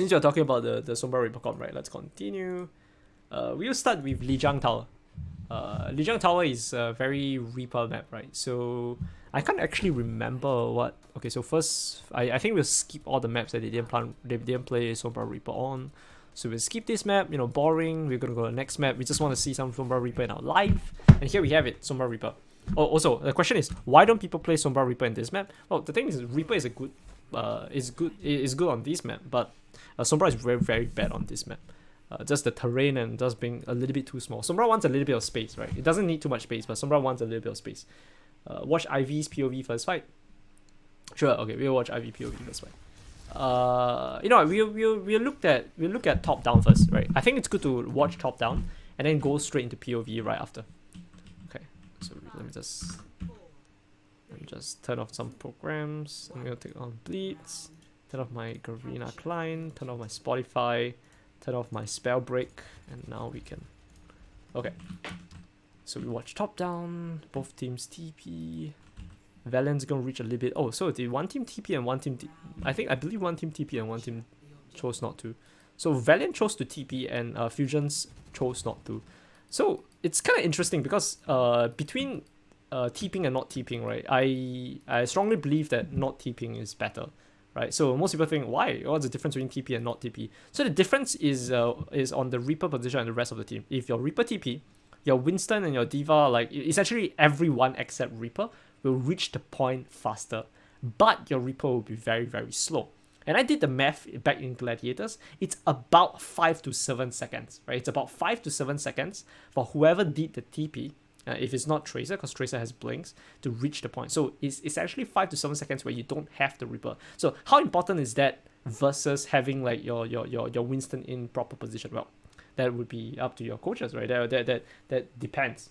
Since you're talking about the Sombra Reaper comp, right? Let's continue. We'll start with Lijiang Tower. Lijiang Tower is a very Reaper map, right? So I can't actually remember what. Okay, so first, I think we'll skip all the maps that they didn't play Sombra Reaper on. So we'll skip this map, you know, boring. We're gonna go to the next map. We just want to see some Sombra Reaper in our life. And here we have it, Sombra Reaper. Oh, also, the question is, why don't people play Sombra Reaper in this map? Well, the thing is, Reaper is is good on this map, but Sombra is very, very bad on this map. Just the terrain and just being a little bit too small. Sombra wants a little bit of space, right? It doesn't need too much space, but Sombra wants a little bit of space. Watch Ivy's POV first fight. Sure, okay, we'll watch Ivy POV first fight. You know, we'll look at top down first, right? I think it's good to watch top down and then go straight into POV right after. Okay, so let me just turn off some programs. I'm gonna take on Bleeds, turn off my Garena client, turn off my Spotify, turn off my spell break, and now we can. Okay, so we watch top down. Both teams TP. Valiant's gonna reach a little bit. Oh, so the one team TP and one team I believe one team TP and one team chose not to. So Valiant chose to TP and Fusions chose not to. So it's kind of interesting because between TPing and not TPing, right? I strongly believe that not TPing is better, right? So most people think, why? What's the difference between TP and not TP? So the difference is on the Reaper position and the rest of the team. If your Reaper TP, your Winston and your D.Va, like essentially everyone except Reaper will reach the point faster, but your Reaper will be very, very slow. And I did the math back in Gladiators. It's about 5 to 7 seconds, right? It's about 5 to 7 seconds for whoever did the TP, if it's not Tracer, because Tracer has blinks, to reach the point. So it's actually 5 to 7 seconds where you don't have the Reaper. So how important is that versus having like your Winston in proper position? Well, that would be up to your coaches, right? That depends.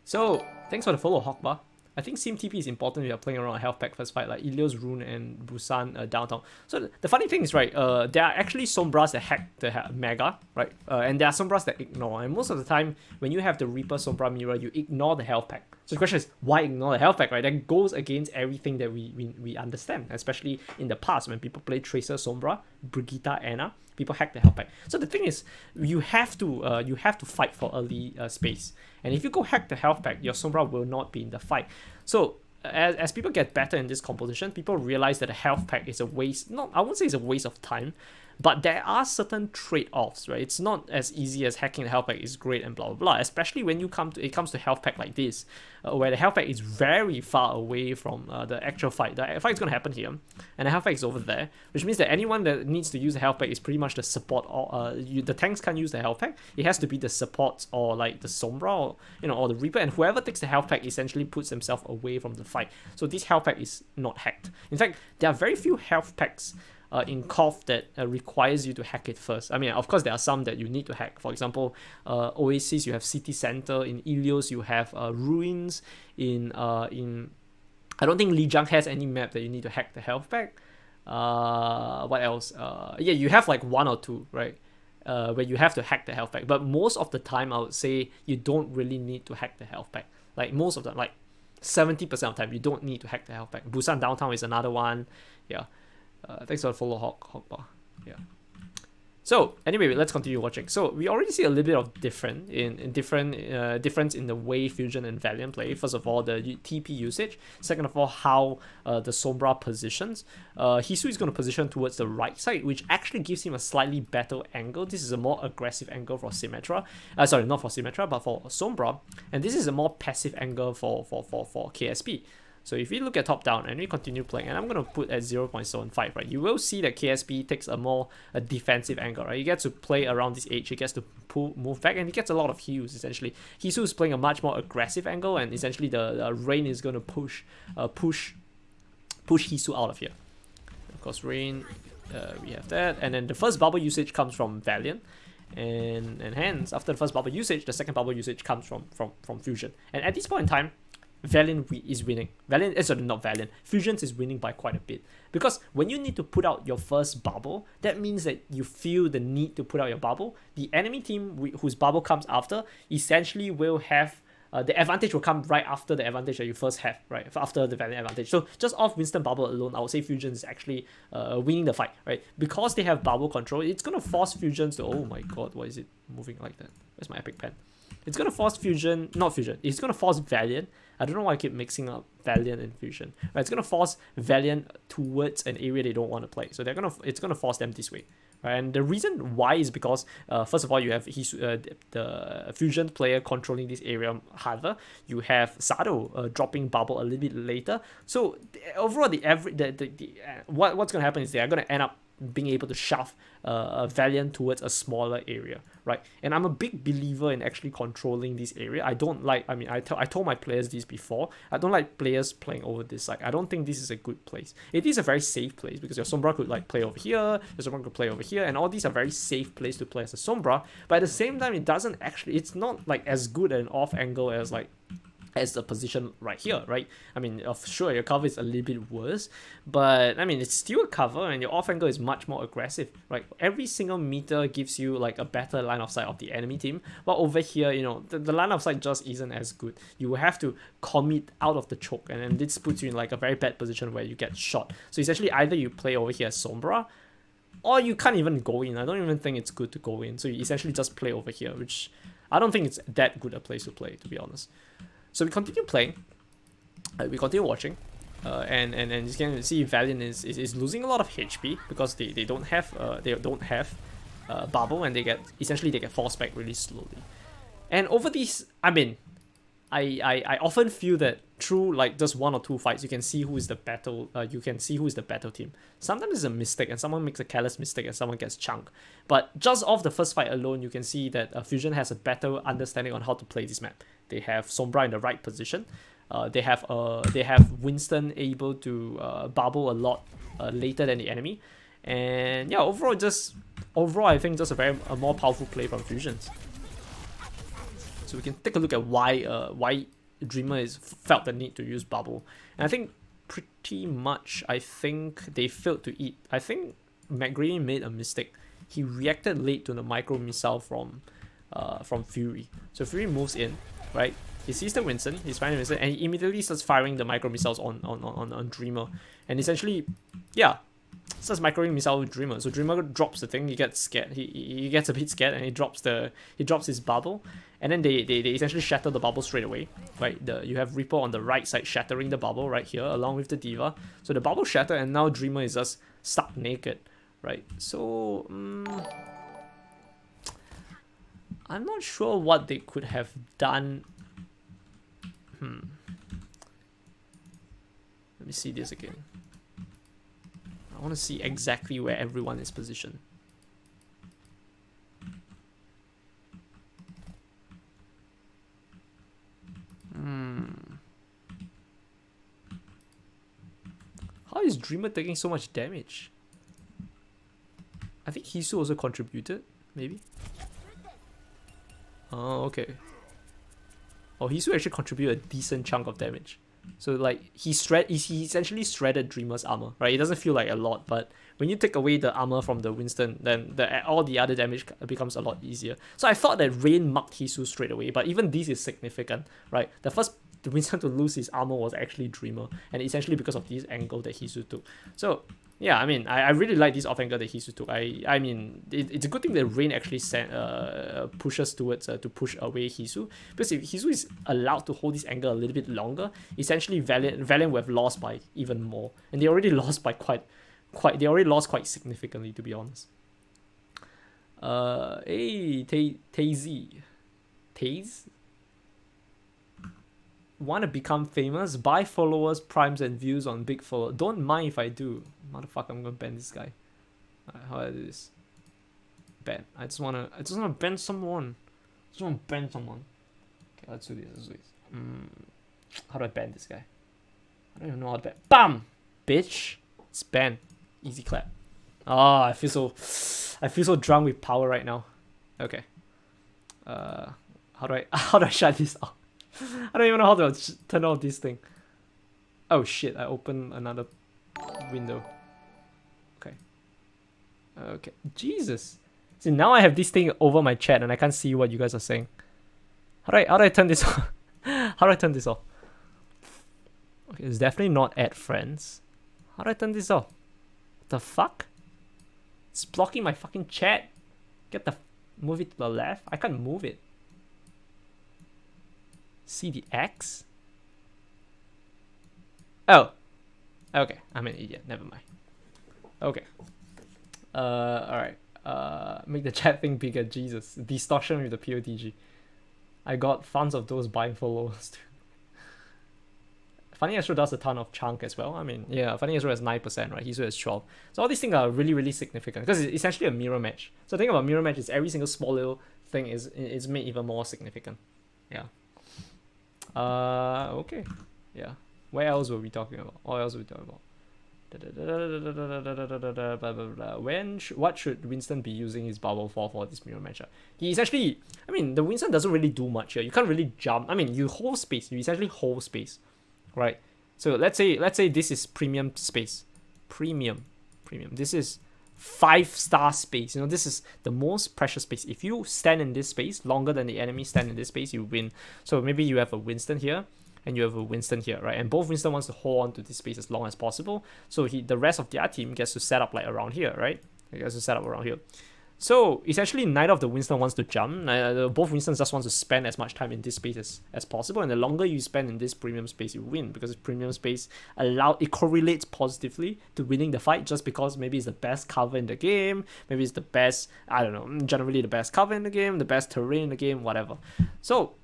So thanks for the follow, Hawkbar. I think Sim TP is important if you're playing around a health pack first fight, like Ilios, Rune, and Busan downtown. So the funny thing is, right, there are actually Sombras that hack the Mega, right? And there are Sombras that ignore. And most of the time, when you have the Reaper Sombra mirror, you ignore the health pack. So the question is, why ignore the health pack, right? That goes against everything that we understand, especially in the past when people play Tracer, Sombra, Brigitte, Anna. People hack the health pack. So the thing is, you have to fight for early space. And if you go hack the health pack, your Sombra will not be in the fight. So as people get better in this composition, people realize that a health pack is a waste. I won't say it's a waste of time, but there are certain trade-offs, right? It's not as easy as hacking the health pack is great and blah blah blah. Especially when it comes to health pack like this, where the health pack is very far away from the actual fight. The fight is gonna happen here, and the health pack is over there, which means that anyone that needs to use the health pack is pretty much the support. Or the tanks can't use the health pack. It has to be the support or like the Sombra or the Reaper, and whoever takes the health pack essentially puts themselves away from the fight. So this health pack is not hacked. In fact, there are very few health packs in KOF that requires you to hack it first. I mean, of course, there are some that you need to hack. For example, Oasis, you have City Center. In Ilios, you have Ruins. In I don't think Lijiang has any map that you need to hack the health pack. What else? Yeah, you have like one or two, right? Where you have to hack the health pack. But most of the time, I would say you don't really need to hack the health pack. Like most of them, like 70% of the time, you don't need to hack the health pack. Busan Downtown is another one. Yeah. Thanks for the follow, Hawkbar. Yeah. So anyway, let's continue watching. So we already see a little bit of difference in the way Fusion and Valiant play. First of all, the TP usage. Second of all, how the Sombra positions. Hisu is going to position towards the right side, which actually gives him a slightly better angle. This is a more aggressive angle for Symmetra. Sorry, not for Symmetra, but for Sombra. And this is a more passive angle for KSP. So if we look at top down and we continue playing, and I'm going to put at 0.75, right, you will see that KSP takes a defensive angle, right? He gets to play around this edge, he gets to move back, and he gets a lot of heals, essentially. Hisu is playing a much more aggressive angle, and essentially the Rain is going to push Hisu out of here. Of course, Rain, we have that, and then the first bubble usage comes from Valiant. And hence, after the first bubble usage, the second bubble usage comes from Fusion. And at this point in time, Valiant is winning. Not Valiant. Fusions is winning by quite a bit. Because when you need to put out your first bubble, that means that you feel the need to put out your bubble. The enemy team whose bubble comes after essentially will have the advantage will come right after the advantage that you first have, right? After the Valiant advantage. So just off Winston bubble alone, I would say Fusion is actually winning the fight, right? Because they have bubble control, it's gonna force Fusions to, oh my god, why is it moving like that? Where's my epic pen? It's gonna force Fusion, not Fusion, it's gonna force Valiant. I don't know why I keep mixing up Valiant and Fusion. Right, it's gonna force Valiant towards an area they don't want to play. So it's gonna force them this way. Right? And the reason why is because first of all, you have the Fusion player controlling this area harder. You have Sado dropping bubble a little bit later. So overall, what's gonna happen is they are gonna end up being able to shove a Valiant towards a smaller area, right? And I'm a big believer in actually controlling this area. I don't like, I mean, I told my players this before, I don't like players playing over this side. I don't think this is a good place. It is a very safe place because your Sombra could like play over here, your Sombra could play over here, and all these are very safe place to play as a Sombra, but at the same time, it's not like as good an off angle as the position right here, right? I mean, sure, your cover is a little bit worse, but I mean, it's still a cover and your off angle is much more aggressive, right? Every single meter gives you like a better line of sight of the enemy team, but over here, you know, the line of sight just isn't as good. You will have to commit out of the choke, and then this puts you in like a very bad position where you get shot. So essentially, either you play over here as Sombra, or you can't even go in. I don't even think it's good to go in. So you essentially just play over here, which I don't think it's that good a place to play, to be honest. So we continue playing, we continue watching, and you can see Valiant is losing a lot of HP because they don't have bubble, and they get forced back really slowly. And over these, I mean, I often feel that through like just one or two fights, you can see who is the battle team. Sometimes it's a mistake and someone makes a careless mistake and someone gets chunked. But just off the first fight alone, you can see that Fusion has a better understanding on how to play this map. They have Sombra in the right position. They have Winston able to bubble a lot later than the enemy. And yeah, overall I think just a more powerful play from Fusions. So we can take a look at why Dreamer felt the need to use bubble. And I think pretty much, I think they failed to eat. I think McGrady made a mistake. He reacted late to the micro missile from Fury. So Fury moves in, right? He sees the Winston, he's firing Winston, and he immediately starts firing the micro missiles on Dreamer. And essentially, yeah, starts microing missile with Dreamer. So Dreamer drops the thing, he gets scared. He gets a bit scared and he drops his bubble. And then they essentially shatter the bubble straight away, right? You have Reaper on the right side shattering the bubble right here along with the Diva. So the bubble shattered and now Dreamer is just stuck naked, right? So I'm not sure what they could have done. Let me see this again. I want to see exactly where everyone is positioned. How is Dreamer taking so much damage? I think Hisu also contributed, maybe. Oh, okay. Oh, Hisu actually contributed a decent chunk of damage. So like he essentially shredded Dreamer's armor, right? It doesn't feel like a lot, but when you take away the armor from the Winston, then all the other damage becomes a lot easier. So I thought that Rain marked Hisu straight away, but even this is significant, right? The Winston to lose his armor was actually Dreamer, and essentially because of this angle that Hisu took. So yeah, I mean, I really like this off angle that Hisu took. I mean, it's a good thing that Rain actually pushes towards to push away Hisu, because if Hisu is allowed to hold this angle a little bit longer, essentially Valiant would have lost by even more, and they already lost by quite significantly, to be honest. Hey, Taze. Want to become famous? Buy followers, primes, and views on big follow. Don't mind if I do. Motherfucker, I'm gonna ban this guy. How do I do this? Ban. I just wanna ban someone. Okay, let's do this. How do I ban this guy? I don't even know how to ban. Bam! Bitch! It's banned. Easy clap. Ah, I feel so drunk with power right now. Okay. How do I shut this off? I don't even know how to turn off this thing. Oh shit, I opened another window. Okay. Jesus. See, now I have this thing over my chat and I can't see what you guys are saying. How do I turn this off? How do I turn this off? Okay, it's definitely not add friends. How do I turn this off? The fuck? It's blocking my fucking chat. Move it to the left. I can't move it. See the X? Oh. Okay, I'm an idiot. Never mind. Okay. Alright. Make the chat thing bigger. Jesus. Distortion with the POTG. I got tons of those buying followers too. Funny Astro does a ton of chunk as well. I mean, yeah, Funny Astro has 9%, right? Hisu has 12. So all these things are really, really significant because it's essentially a mirror match. So the thing about mirror match is every single small little thing is made even more significant. Yeah. Okay. Yeah. Where else were we talking about? What else were we talking about? What should Winston be using his bubble for this mirror matchup? He essentially, I mean, the Winston doesn't really do much here. You can't really jump. I mean, you hold space. You essentially hold space, right? So let's say this is premium space, premium. This is 5-star space. You know, this is the most precious space. If you stand in this space longer than the enemy stand in this space, you win. So maybe you have a Winston here. And you have a Winston here, right? And both Winston wants to hold on to this space as long as possible. So the rest of their team gets to set up like around here, right? It gets to set up around here. So essentially, neither of the Winston wants to jump. Both Winstons just want to spend as much time in this space as possible. And the longer you spend in this premium space, you win, because premium space it correlates positively to winning the fight, just because maybe it's the best cover in the game, maybe it's the best, I don't know, generally the best cover in the game, the best terrain in the game, whatever. So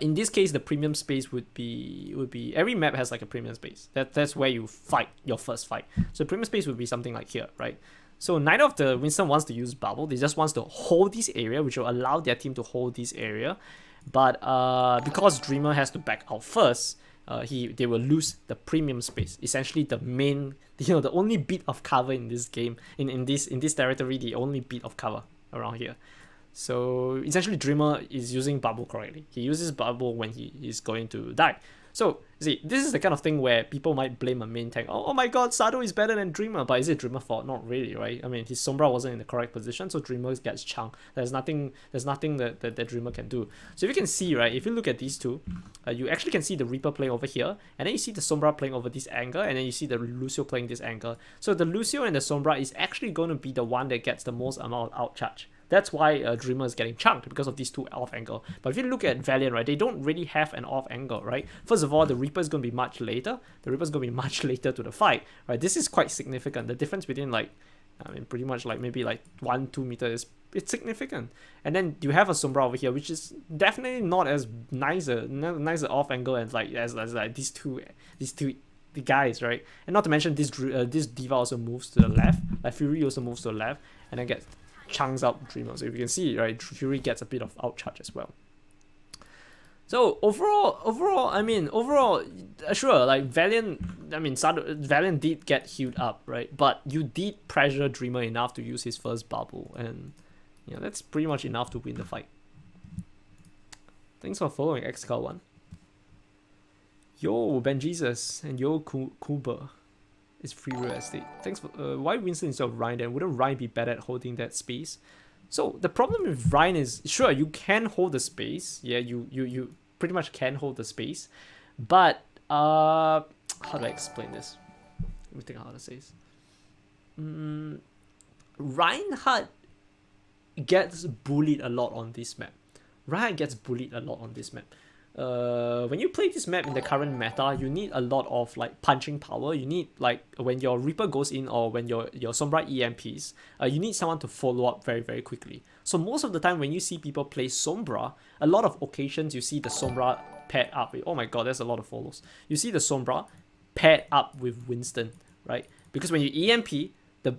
in this case, the premium space would be every map has like a premium space. That's where you fight your first fight. So premium space would be something like here, right? So neither of the Winston wants to use bubble. They just wants to hold this area, which will allow their team to hold this area. But because Dreamer has to back out first, they will lose the premium space. Essentially, the main, the only bit of cover in this game, in this territory, the only bit of cover around here. So essentially, Dreamer is using bubble correctly. He uses bubble when he is going to die. So see, this is the kind of thing where people might blame a main tank. Oh my god, Sado is better than Dreamer. But is it Dreamer's fault? Not really, right? I mean, his Sombra wasn't in the correct position, so Dreamer gets chunked. There's nothing that Dreamer can do. So if you can see, right, if you look at these two, you actually can see the Reaper playing over here, and then you see the Sombra playing over this angle, and then you see the Lucio playing this angle. So the Lucio and the Sombra is actually going to be the one that gets the most amount of outcharge. That's why Dreamer is getting chunked, because of these two off angle. But if you look at Valiant, right, they don't really have an off angle, right? First of all, the Reaper is going to be much later. The Reaper is going to be much later to the fight, right? This is quite significant. The difference between pretty much maybe 1-2 meters it's significant. And then you have a Sombra over here, which is definitely not as nicer off angle as these two guys, right? And not to mention this Diva also moves to the left. Like Fury also moves to the left, and then gets chunks out Dreamer. So if you can see, right, Fury gets a bit of outcharge as well. So overall, sure, like Valiant, Valiant did get healed up, right? But you did pressure Dreamer enough to use his first bubble, and that's pretty much enough to win the fight. Thanks for following XCal1. Yo, Ben Jesus, and yo, Kuba. It's free real estate. Thanks for why Winston instead of Ryan then? Wouldn't Ryan be better at holding that space? So the problem with Ryan is, sure, you can hold the space. Yeah, you pretty much can hold the space. But how do I explain this? Let me think how to say this. Reinhardt gets bullied a lot on this map. When you play this map in the current meta, you need a lot of punching power. You need when your Reaper goes in, or when your Sombra EMPs, you need someone to follow up very, very quickly. So most of the time when you see people play Sombra, a lot of occasions you see the Sombra paired up with, oh my god, there's a lot of follows. You see the Sombra paired up with Winston, right? Because when you EMP,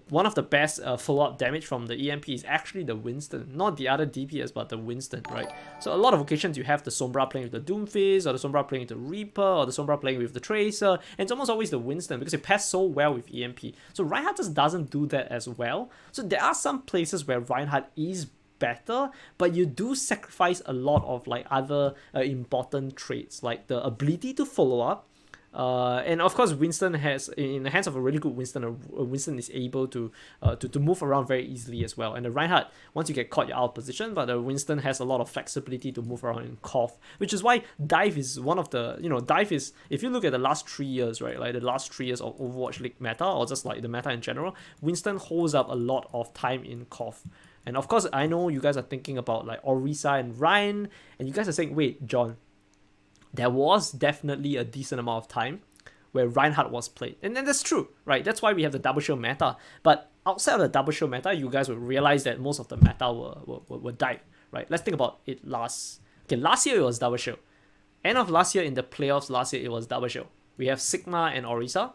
one of the best follow-up damage from the EMP is actually the Winston, not the other DPS, but the Winston, right? So a lot of occasions you have the Sombra playing with the Doomfist, or the Sombra playing with the Reaper, or the Sombra playing with the Tracer, and it's almost always the Winston because it pairs so well with EMP. So Reinhardt just doesn't do that as well. So there are some places where Reinhardt is better, but you do sacrifice a lot of other important traits, like the ability to follow up, And of course, Winston has, in the hands of a really good Winston, Winston is able to move around very easily as well. And the Reinhardt, once you get caught, you're out of position, but the Winston has a lot of flexibility to move around in Cough, which is why Dive is one of the, Dive is, if you look at the last 3 years, right, like the last 3 years of Overwatch League meta, or just like the meta in general, Winston holds up a lot of time in Cough. And of course, I know you guys are thinking about like Orisa and Ryan, and you guys are saying, wait, John, there was definitely a decent amount of time where Reinhardt was played. And then that's true, right? That's why we have the double shield meta. But outside of the double shield meta, you guys will realize that most of the meta were Dive, right? Let's think about it last year it was double shield. End of last year in the playoffs, it was double shield. We have Sigma and Orisa,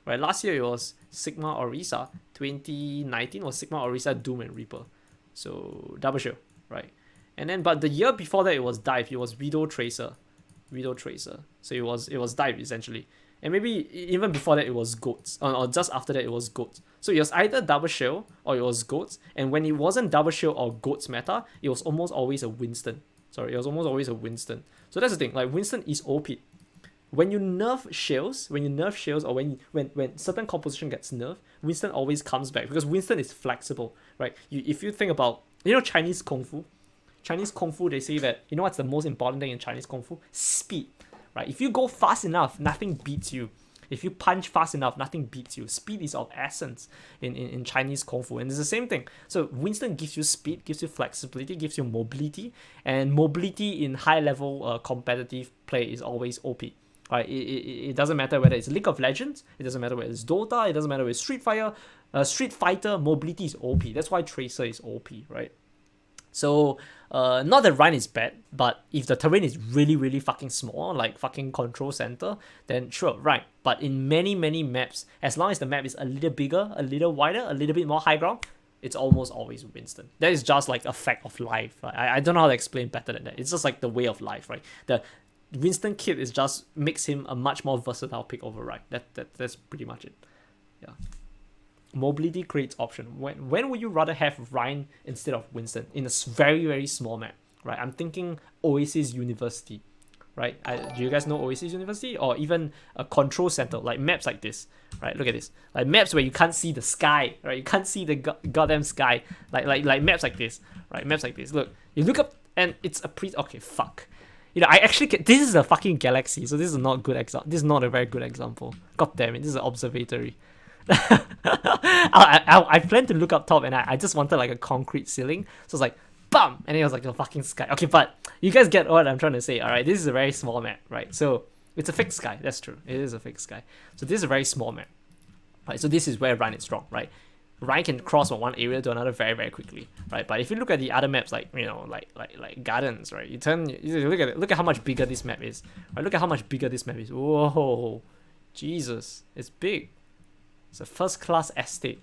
right? Last year it was Sigma, Orisa. 2019 was Sigma, Orisa, Doom, and Reaper. So double shield, right? And then, but the year before that it was Dive. It was Widow Tracer. So it was Dive essentially. And maybe even before that it was Goats, or just after that it was Goats. So it was either double shield or it was Goats. And when it wasn't double shield or Goats meta, it was almost always a Winston. So that's the thing. Like Winston is OP. When you nerf shields, or when certain composition gets nerfed, Winston always comes back because Winston is flexible, right? If you think about, Chinese Kung Fu, they say that, what's the most important thing in Chinese Kung Fu? Speed, right? If you go fast enough, nothing beats you. If you punch fast enough, nothing beats you. Speed is of essence in Chinese Kung Fu, and it's the same thing. So Winston gives you speed, gives you flexibility, gives you mobility, and mobility in high-level competitive play is always OP. Right? It doesn't matter whether it's League of Legends, it doesn't matter whether it's Dota, it doesn't matter whether it's Street Fighter, mobility is OP. That's why Tracer is OP, right? So, not that Ryan is bad, but if the terrain is really, really fucking small, like fucking Control Center, then sure, right. But in many, many maps, as long as the map is a little bigger, a little wider, a little bit more high ground, it's almost always Winston. That is just like a fact of life. Right? I don't know how to explain better than that. It's just like the way of life, right? The Winston kit is just makes him a much more versatile pick over Ryan. That's pretty much it. Yeah. Mobility creates option. When would you rather have Ryan instead of Winston in a very, very small map, right? I'm thinking Oasis University, right? Do you guys know Oasis University? Or even a Control Center, like maps like this, right? Look at this. Like maps where you can't see the sky, right? You can't see the goddamn sky. Like maps like this, right? Maps like this. Look, you look up and it's a okay, fuck. I actually this is a fucking galaxy, so this is not good example. This is not a very good example. God damn it, this is an observatory. I planned to look up top and I just wanted like a concrete ceiling. So it's like, bam! And it was like a fucking sky. Okay, but you guys get what I'm trying to say, alright? This is a very small map, right? So it's a fixed sky, that's true. It is a fixed sky. So this is a very small map. Right, so this is where Ryan is strong, right? Ryan can cross from one area to another very, very quickly, right? But if you look at the other maps, like like Gardens, right? You look at it, look at how much bigger this map is. Right? Look at how much bigger this map is. Whoa, Jesus, it's big. It's a first-class estate,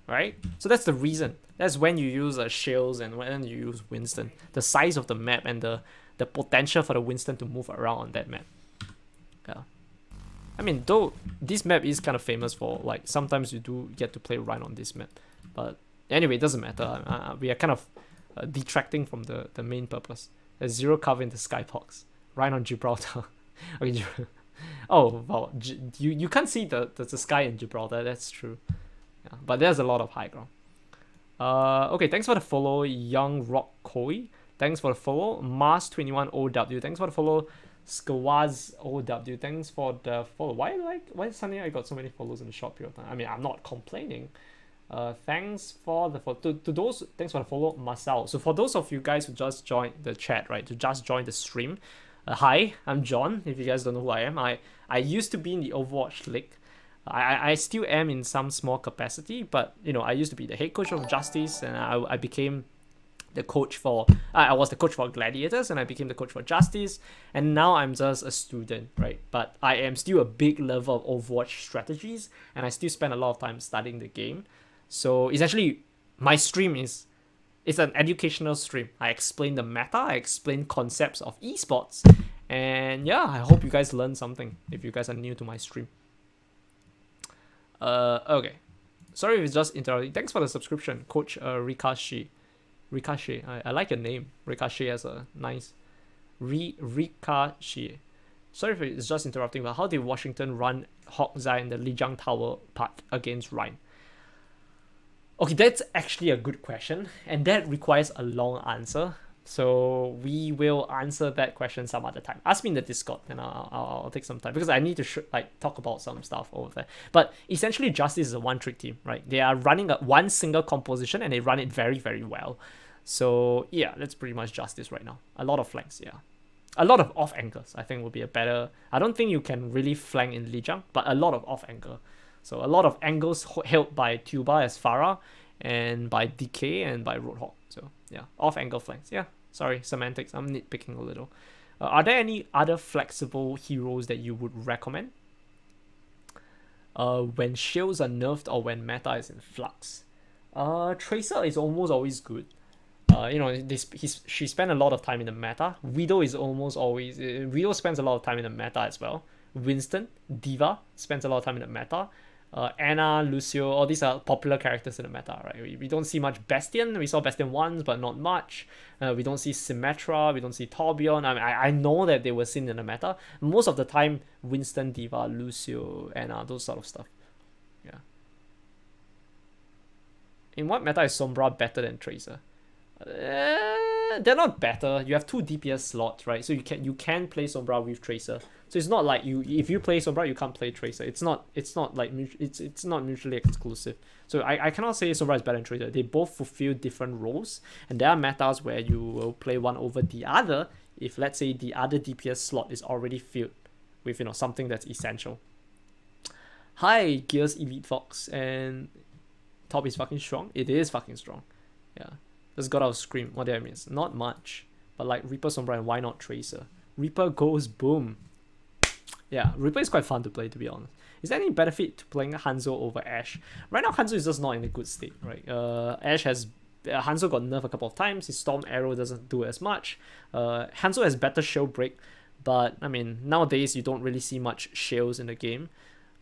right? So that's the reason. That's when you use shields and when you use Winston. The size of the map and the potential for the Winston to move around on that map. Yeah. I mean, though this map is kind of famous for, like, sometimes you do get to play Ryan on this map. But anyway, it doesn't matter. We are kind of detracting from the main purpose. There's zero cover in the skybox. Ryan on Gibraltar. Okay, oh, wow. You can't see the sky in Gibraltar. That's true. Yeah, but there's a lot of high ground. Okay, thanks for the follow, Young Rock Koi. Thanks for the follow, Mars21OW. Thanks for the follow, Skawaz OW. Thanks for the follow. Why suddenly I got so many follows in a short period of time? I mean, I'm not complaining. Thanks for the follow. To those, thanks for the follow, Masao. So for those of you guys who just joined the chat, right, to just join the stream, hi, I'm John. If you guys don't know who I am, I used to be in the Overwatch League. I still am in some small capacity, but I used to be the head coach of Justice, and I became the coach for I was the coach for Gladiators, and I became the coach for Justice, and now I'm just a student, right? But I am still a big lover of Overwatch strategies, and I still spend a lot of time studying the game. So essentially, my stream it's an educational stream. I explain the meta, I explain concepts of esports, and yeah, I hope you guys learn something if you guys are new to my stream. Okay. Sorry if it's just interrupting. Thanks for the subscription, Coach Ricochet. I like your name. Ricochet has a nice Ricochet. sorry if it's just interrupting, but how did Washington run Hawkeye in the Lijiang Tower part against Rhine? Okay, that's actually a good question, and that requires a long answer. So we will answer that question some other time. Ask me in the Discord, and I'll take some time because I need to talk about some stuff over there. But essentially, Justice is a one-trick team, right? They are running one single composition, and they run it very, very well. So yeah, that's pretty much Justice right now. A lot of flanks, yeah. A lot of off anchors, I think, would be a better. I don't think you can really flank in Lijiang, but a lot of off anchor. So a lot of angles held by Tuba as Farah, and by DK and by Roadhog. So yeah, off angle flanks. Yeah, sorry, semantics. I'm nitpicking a little. Are there any other flexible heroes that you would recommend? When shields are nerfed or when meta is in flux. Tracer is almost always good. You know, she spent a lot of time in the meta. Widow is almost always... Widow spends a lot of time in the meta as well. Winston, Diva, spends a lot of time in the meta. Anna, Lucio, all these are popular characters in the meta, right? We don't see much Bastion. We saw Bastion once, but not much. We don't see Symmetra. We don't see Torbjorn. I mean, I know that they were seen in the meta. Most of the time, Winston, Diva, Lucio, Anna, those sort of stuff. Yeah. In what meta is Sombra better than Tracer? They're not better. You have 2 DPS slots, right? So you can play Sombra with Tracer. So it's not like if you play Sombra, you can't play Tracer. It's not mutually exclusive. So I cannot say Sombra is better than Tracer. They both fulfill different roles, and there are metas where you will play one over the other if, let's say, the other DPS slot is already filled with, you know, something that's essential. Hi, Gears Elite Fox, and top is fucking strong. It is fucking strong. Yeah. Just got out of Scream. What did I miss? Not much. But like Reaper, Sombra, and why not Tracer? Reaper goes boom. Yeah, Reaper is quite fun to play, to be honest. Is there any benefit to playing Hanzo over Ashe? Right now, Hanzo is just not in a good state, right? Ashe has... Hanzo got nerfed a couple of times. His Storm Arrow doesn't do as much. Hanzo has better shield break. But, I mean, nowadays, you don't really see much shields in the game.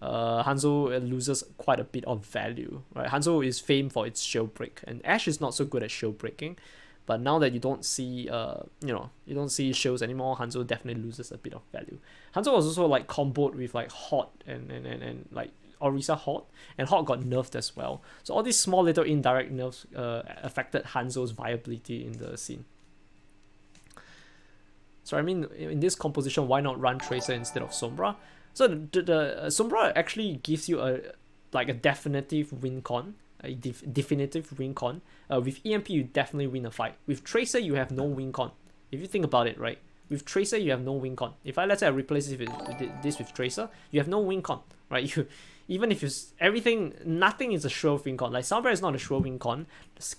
Hanzo loses quite a bit of value, right? Hanzo is famed for its shield break, and Ashe is not so good at shield breaking. But now that you don't see, you don't see shields anymore, Hanzo definitely loses a bit of value. Hanzo was also like comboed with like Hot and like Orisa Hot, and Hot got nerfed as well. So all these small little indirect nerfs affected Hanzo's viability in the scene. So I mean, in this composition, why not run Tracer instead of Sombra? So the Sombra actually gives you a definitive win con, a definitive win con. With EMP, you definitely win a fight. With Tracer, you have no win con. If you think about it, right? With Tracer, you have no win con. If let's say I replace this with Tracer, you have no win con, right? Even if nothing is a sure win con. Like Sombra is not a sure win con.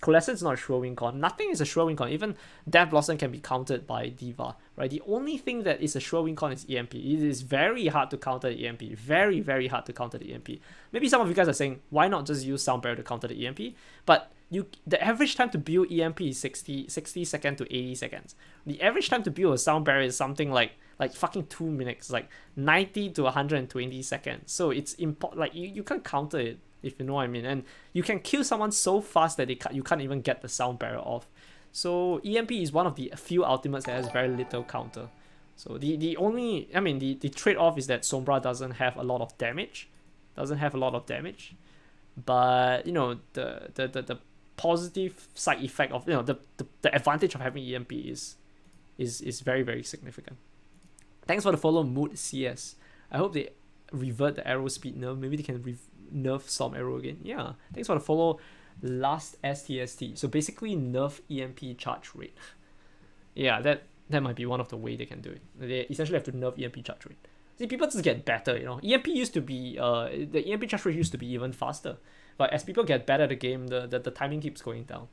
Coalescence is not a sure win con. Nothing is a sure win con. Even Death Blossom can be countered by Diva, right? The only thing that is a sure win con is EMP. It is very hard to counter the EMP. Very, very hard to counter the EMP. Maybe some of you guys are saying, why not just use Sound Barrier to counter the EMP? But the average time to build EMP is 60 seconds to 80 seconds. The average time to build a Sound Barrier is something like fucking 2 minutes, like 90 to 120 seconds. So it's like you can't counter it, if you know what I mean. And you can kill someone so fast that you can't even get the Sound Barrier off. So EMP is one of the few ultimates that has very little counter. So the trade-off is that Sombra doesn't have a lot of damage. But you know, the positive side effect of, you know, the advantage of having EMP is very, very significant. Thanks for the follow, Mood CS. I hope they revert the arrow speed nerf. Maybe they can nerf Storm Arrow again. Yeah. Thanks for the follow, Last STST. So basically nerf EMP charge rate. Yeah, that might be one of the way they can do it. They essentially have to nerf EMP charge rate. See, people just get better, you know. EMP used to be the EMP charge rate used to be even faster. But as people get better at the game, the timing keeps going down.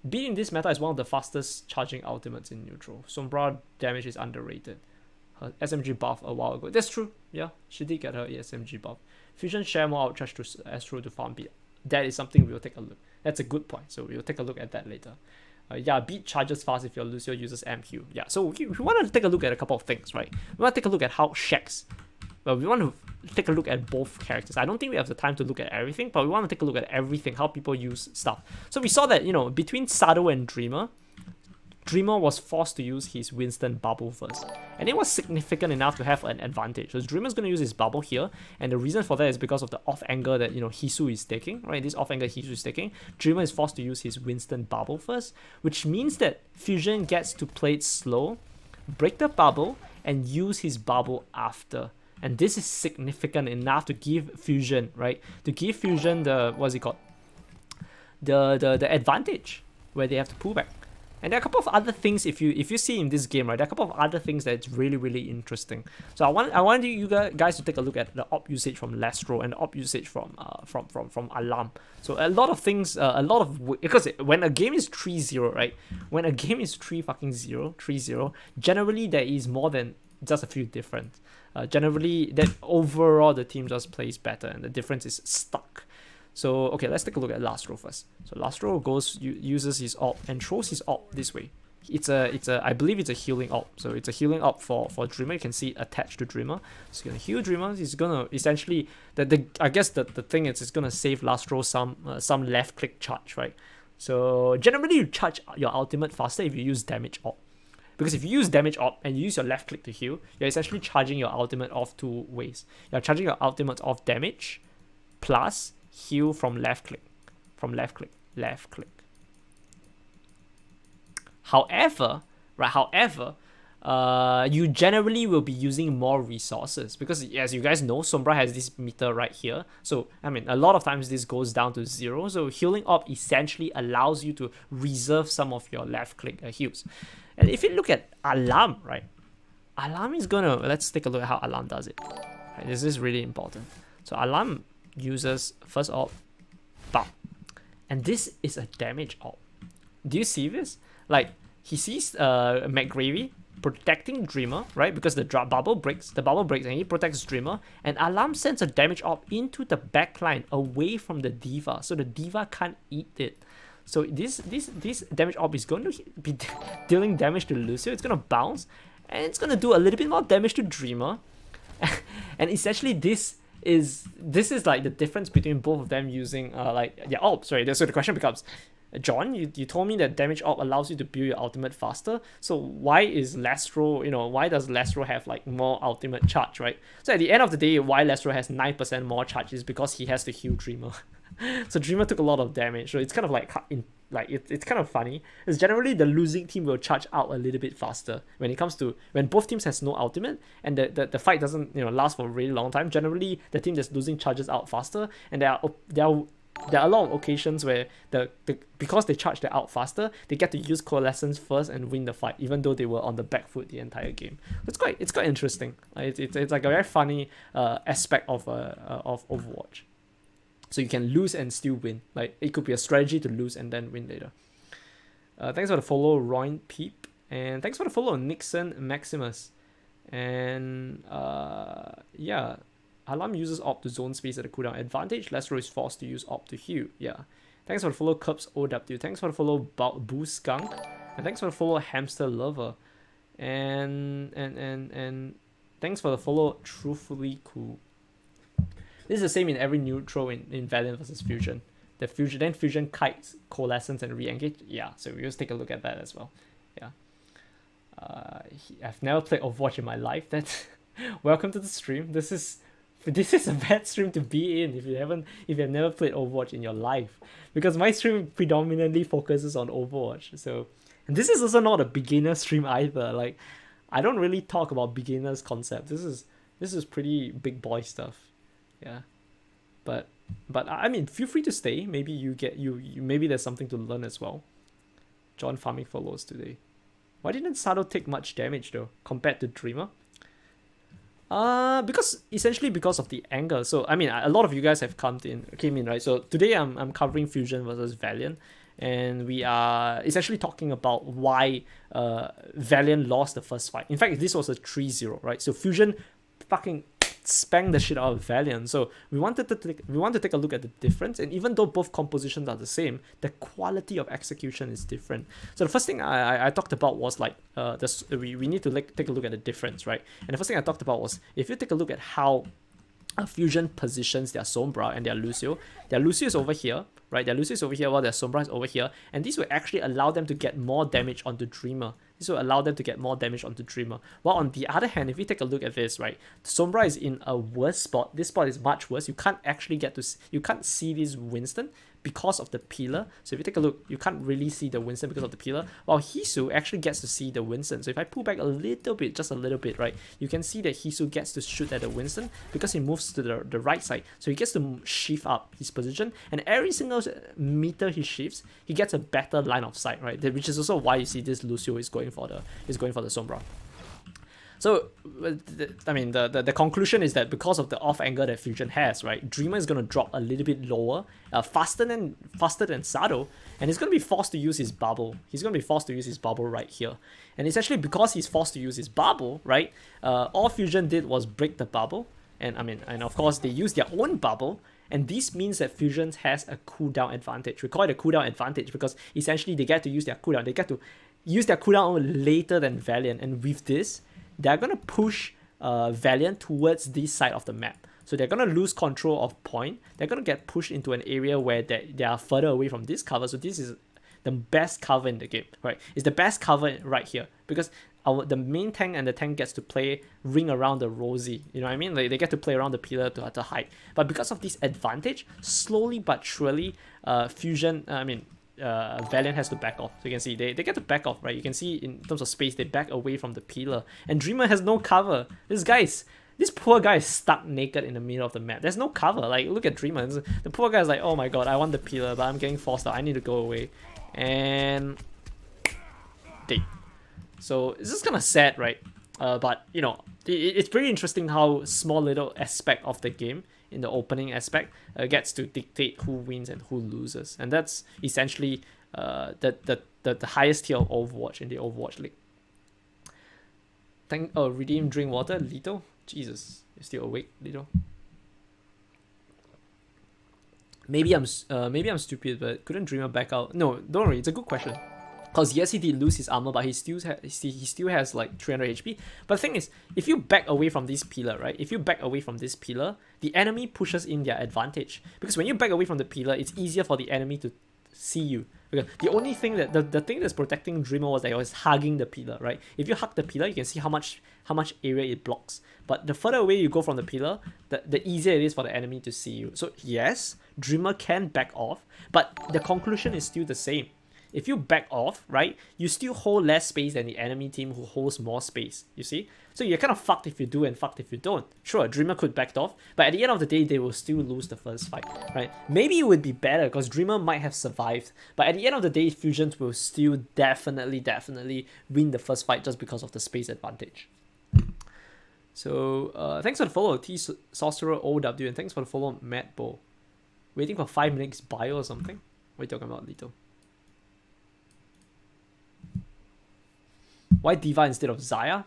Beating this meta is one of the fastest charging ultimates in neutral. Sombra damage is underrated. Her SMG buff a while ago. That's true. Yeah, she did get her SMG buff. Fusion share more outcharge to Astro to farm beat. That is something we'll take a look. That's a good point. So we'll take a look at that later. Yeah, beat charges fast if your Lucio uses MQ. Yeah, so we want to take a look at a couple of things, right? We want to take a look at how Shax. Well, we want to take a look at both characters. I don't think we have the time to look at everything, but we want to take a look at everything, how people use stuff. So we saw that, you know, between Sado and Dreamer Dreamer was forced to use his Winston bubble first. And it was significant enough to have an advantage. So Dreamer's going to use his bubble here. And the reason for that is because of the off angle that, Hisu is taking, right? This off angle Hisu is taking. Dreamer is forced to use his Winston bubble first, which means that Fusion gets to play it slow, break the bubble, and use his bubble after. And this is significant enough to give Fusion, right? To give Fusion the, what's it called? The advantage where they have to pull back. And there are a couple of other things if you see in this game, right? There are a couple of other things that's really, really interesting. So I want you guys to take a look at the op usage from Lastro and the op usage from Alarm. So a lot of things, because when a game is 3-0, right? When a game is 3-0, generally there is more than just a few different. Generally, that overall the team just plays better and the difference is stuck. So, okay, let's take a look at Lastro first. So Lastro uses his op and throws his op this way. I believe it's a healing op. So it's a healing op for Dreamer. You can see it attached to Dreamer. So he's gonna heal Dreamer. He's gonna essentially I guess the thing is it's gonna save Lastro some left click charge, right? So generally you charge your ultimate faster if you use damage op. Because if you use damage op and you use your left click to heal, you're essentially charging your ultimate off two ways. You're charging your ultimate off damage plus heal from left click. However, you generally will be using more resources because, as you guys know, Sombra has this meter right here. So, I mean, a lot of times this goes down to 0. So, healing op essentially allows you to reserve some of your left click heals. And if you look at Alarm, right? Alarm is let's take a look at how Alarm does it. Right, this is really important. So, Alarm uses first op, bam. And this is a damage op. Do you see this? Like, he sees McGravy protecting Dreamer, right? Because the bubble breaks and he protects Dreamer. And Alarm sends a damage op into the backline away from the Diva. So the Diva can't eat it. So this damage op is going to be dealing damage to Lucio. It's going to bounce. And it's going to do a little bit more damage to Dreamer. And essentially this is like the difference between both of them using their ops, right? So the question becomes, John, you told me that damage op allows you to build your ultimate faster. So why is Lastro, why does Lastro have like more ultimate charge, right? So at the end of the day, why Lastro has 9% more charge is because he has to heal Dreamer. So Dreamer took a lot of damage. So it's kind of it's kind of funny. It's generally the losing team will charge out a little bit faster when both teams has no ultimate and the fight doesn't last for a really long time. Generally, the team that's losing charges out faster, and there are a lot of occasions where because they charge their out faster, they get to use Coalescence first and win the fight, even though they were on the back foot the entire game. It's quite interesting. It's like a very funny aspect of Overwatch. So you can lose and still win. Like, it could be a strategy to lose and then win later. Thanks for the follow, Roin Peep. And thanks for the follow, Nixon Maximus. And yeah, Alarm uses op to zone space at a cooldown advantage. Lastro is forced to use op to heal. Yeah. Thanks for the follow, Curbs OW. Thanks for the follow, Boo Skunk. And thanks for the follow, Hamster Lover. And thanks for the follow, Truthfully Cool. This is the same in every neutral in Valiant versus Fusion. Then Fusion kites, coalescence, and re-engage. Yeah, so we just take a look at that as well. Yeah. I've never played Overwatch in my life. Welcome to the stream. This is a bad stream to be in if you have never played Overwatch in your life, because my stream predominantly focuses on Overwatch. So, and this is also not a beginner stream either. Like, I don't really talk about beginners concept. This is pretty big boy stuff. Yeah, but I mean, feel free to stay. Maybe maybe there's something to learn as well. John farming follows today. Why didn't Sado take much damage though compared to Dreamer? Because of the angle. So I mean, a lot of you guys have came in, right? So today I'm covering Fusion versus Valiant, and we are essentially talking about why Valiant lost the first fight. In fact, this was a 3-0, right? So Fusion fucking spanked the shit out of Valiant. So we want to take a look at the difference, and even though both compositions are the same, the quality of execution is different. So the first thing I talked about was like we need to take a look at the difference, right? And the first thing I talked about was, if you take a look at how Fusion positions their Sombra and their Lucio is over here, right? Their Lucio is over here while their Sombra is over here, and this will actually allow them to get more damage onto Dreamer. This will allow them to get more damage onto Dreamer. While on the other hand, if we take a look at this, right, Sombra is in a worse spot. This spot is much worse. You can't actually you can't see this Winston because of the pillar. So if you take a look, you can't really see the Winston because of the pillar, while Hisu actually gets to see the Winston. So if I pull back a little bit, just a little bit, right, you can see that Hisu gets to shoot at the Winston because he moves to the right side. So he gets to shift up his position, and every single meter he shifts, he gets a better line of sight, right? Which is also why you see this Lucio is going for the Sombra. So, I mean, the conclusion is that because of the off angle that Fusion has, right, Dreamer is going to drop a little bit lower, faster than Sado, and he's going to be forced to use his bubble. He's going to be forced to use his bubble right here. And it's actually because he's forced to use his bubble, right, all Fusion did was break the bubble, and I mean, and of course they use their own bubble, and this means that Fusion has a cooldown advantage. We call it a cooldown advantage because essentially they get to use their cooldown. They get to use their cooldown later than Valiant, and with this, they're going to push Valiant towards this side of the map. So they're going to lose control of point. They're going to get pushed into an area where they are further away from this cover. So this is the best cover in the game, right? It's the best cover right here because the main tank and the tank gets to play ring around the Rosie. You know what I mean? Like, they get to play around the pillar to hide. But because of this advantage, slowly but surely, Valiant has to back off. So you can see they get to back off, right? You can see in terms of space, they back away from the pillar. And Dreamer has no cover. This poor guy is stuck naked in the middle of the map. There's no cover. Like, look at Dreamer. The poor guy is like, oh my god, I want the pillar, but I'm getting forced out. I need to go away. And dead. So it's just kind of sad, right? But, you know, it's pretty interesting how small little aspect of the game in the opening aspect gets to dictate who wins and who loses, and that's essentially the highest tier of Overwatch in the Overwatch League. Redeem drink water, Lito. Jesus, you're still awake, Lito. Maybe I'm stupid, but couldn't Dreamer back out? No, don't worry, it's a good question. Because yes, he did lose his armor, but he still has like 300 HP. But the thing is, if you back away from this pillar, right? If you back away from this pillar, the enemy pushes in their advantage. Because when you back away from the pillar, it's easier for the enemy to see you. Because the only thing that the thing that's protecting Dreamer was that he was hugging the pillar, right? If you hug the pillar, you can see how much area it blocks. But the further away you go from the pillar, the easier it is for the enemy to see you. So yes, Dreamer can back off, but the conclusion is still the same. If you back off, right, you still hold less space than the enemy team who holds more space, you see? So you're kind of fucked if you do and fucked if you don't. Sure, Dreamer could back off, but at the end of the day, they will still lose the first fight, right? Maybe it would be better because Dreamer might have survived, but at the end of the day, Fusions will still definitely win the first fight just because of the space advantage. So, thanks for the follow, T Sorcerer OW, and thanks for the follow, Matt Bo. Waiting for 5 minutes bio or something? What are you talking about, Lito? Why D.Va instead of Xayah?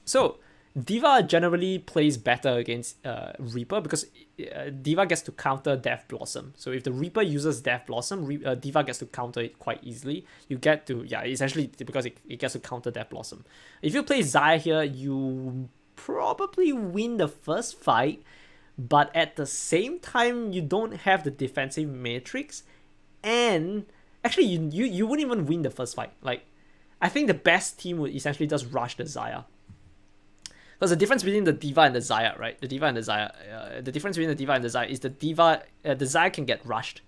So D.Va generally plays better against Reaper because D.Va gets to counter Death Blossom. So if the Reaper uses Death Blossom, D.Va gets to counter it quite easily. You get to, essentially because it gets to counter Death Blossom. If you play Xayah here, you probably win the first fight, but at the same time, you don't have the defensive matrix, and actually you wouldn't even win the first fight. Like, I think the best team would essentially just rush the Xayah. Because the difference between the D.Va and the Xayah, right? The difference between the D.Va and the Xayah is the Xayah can get rushed.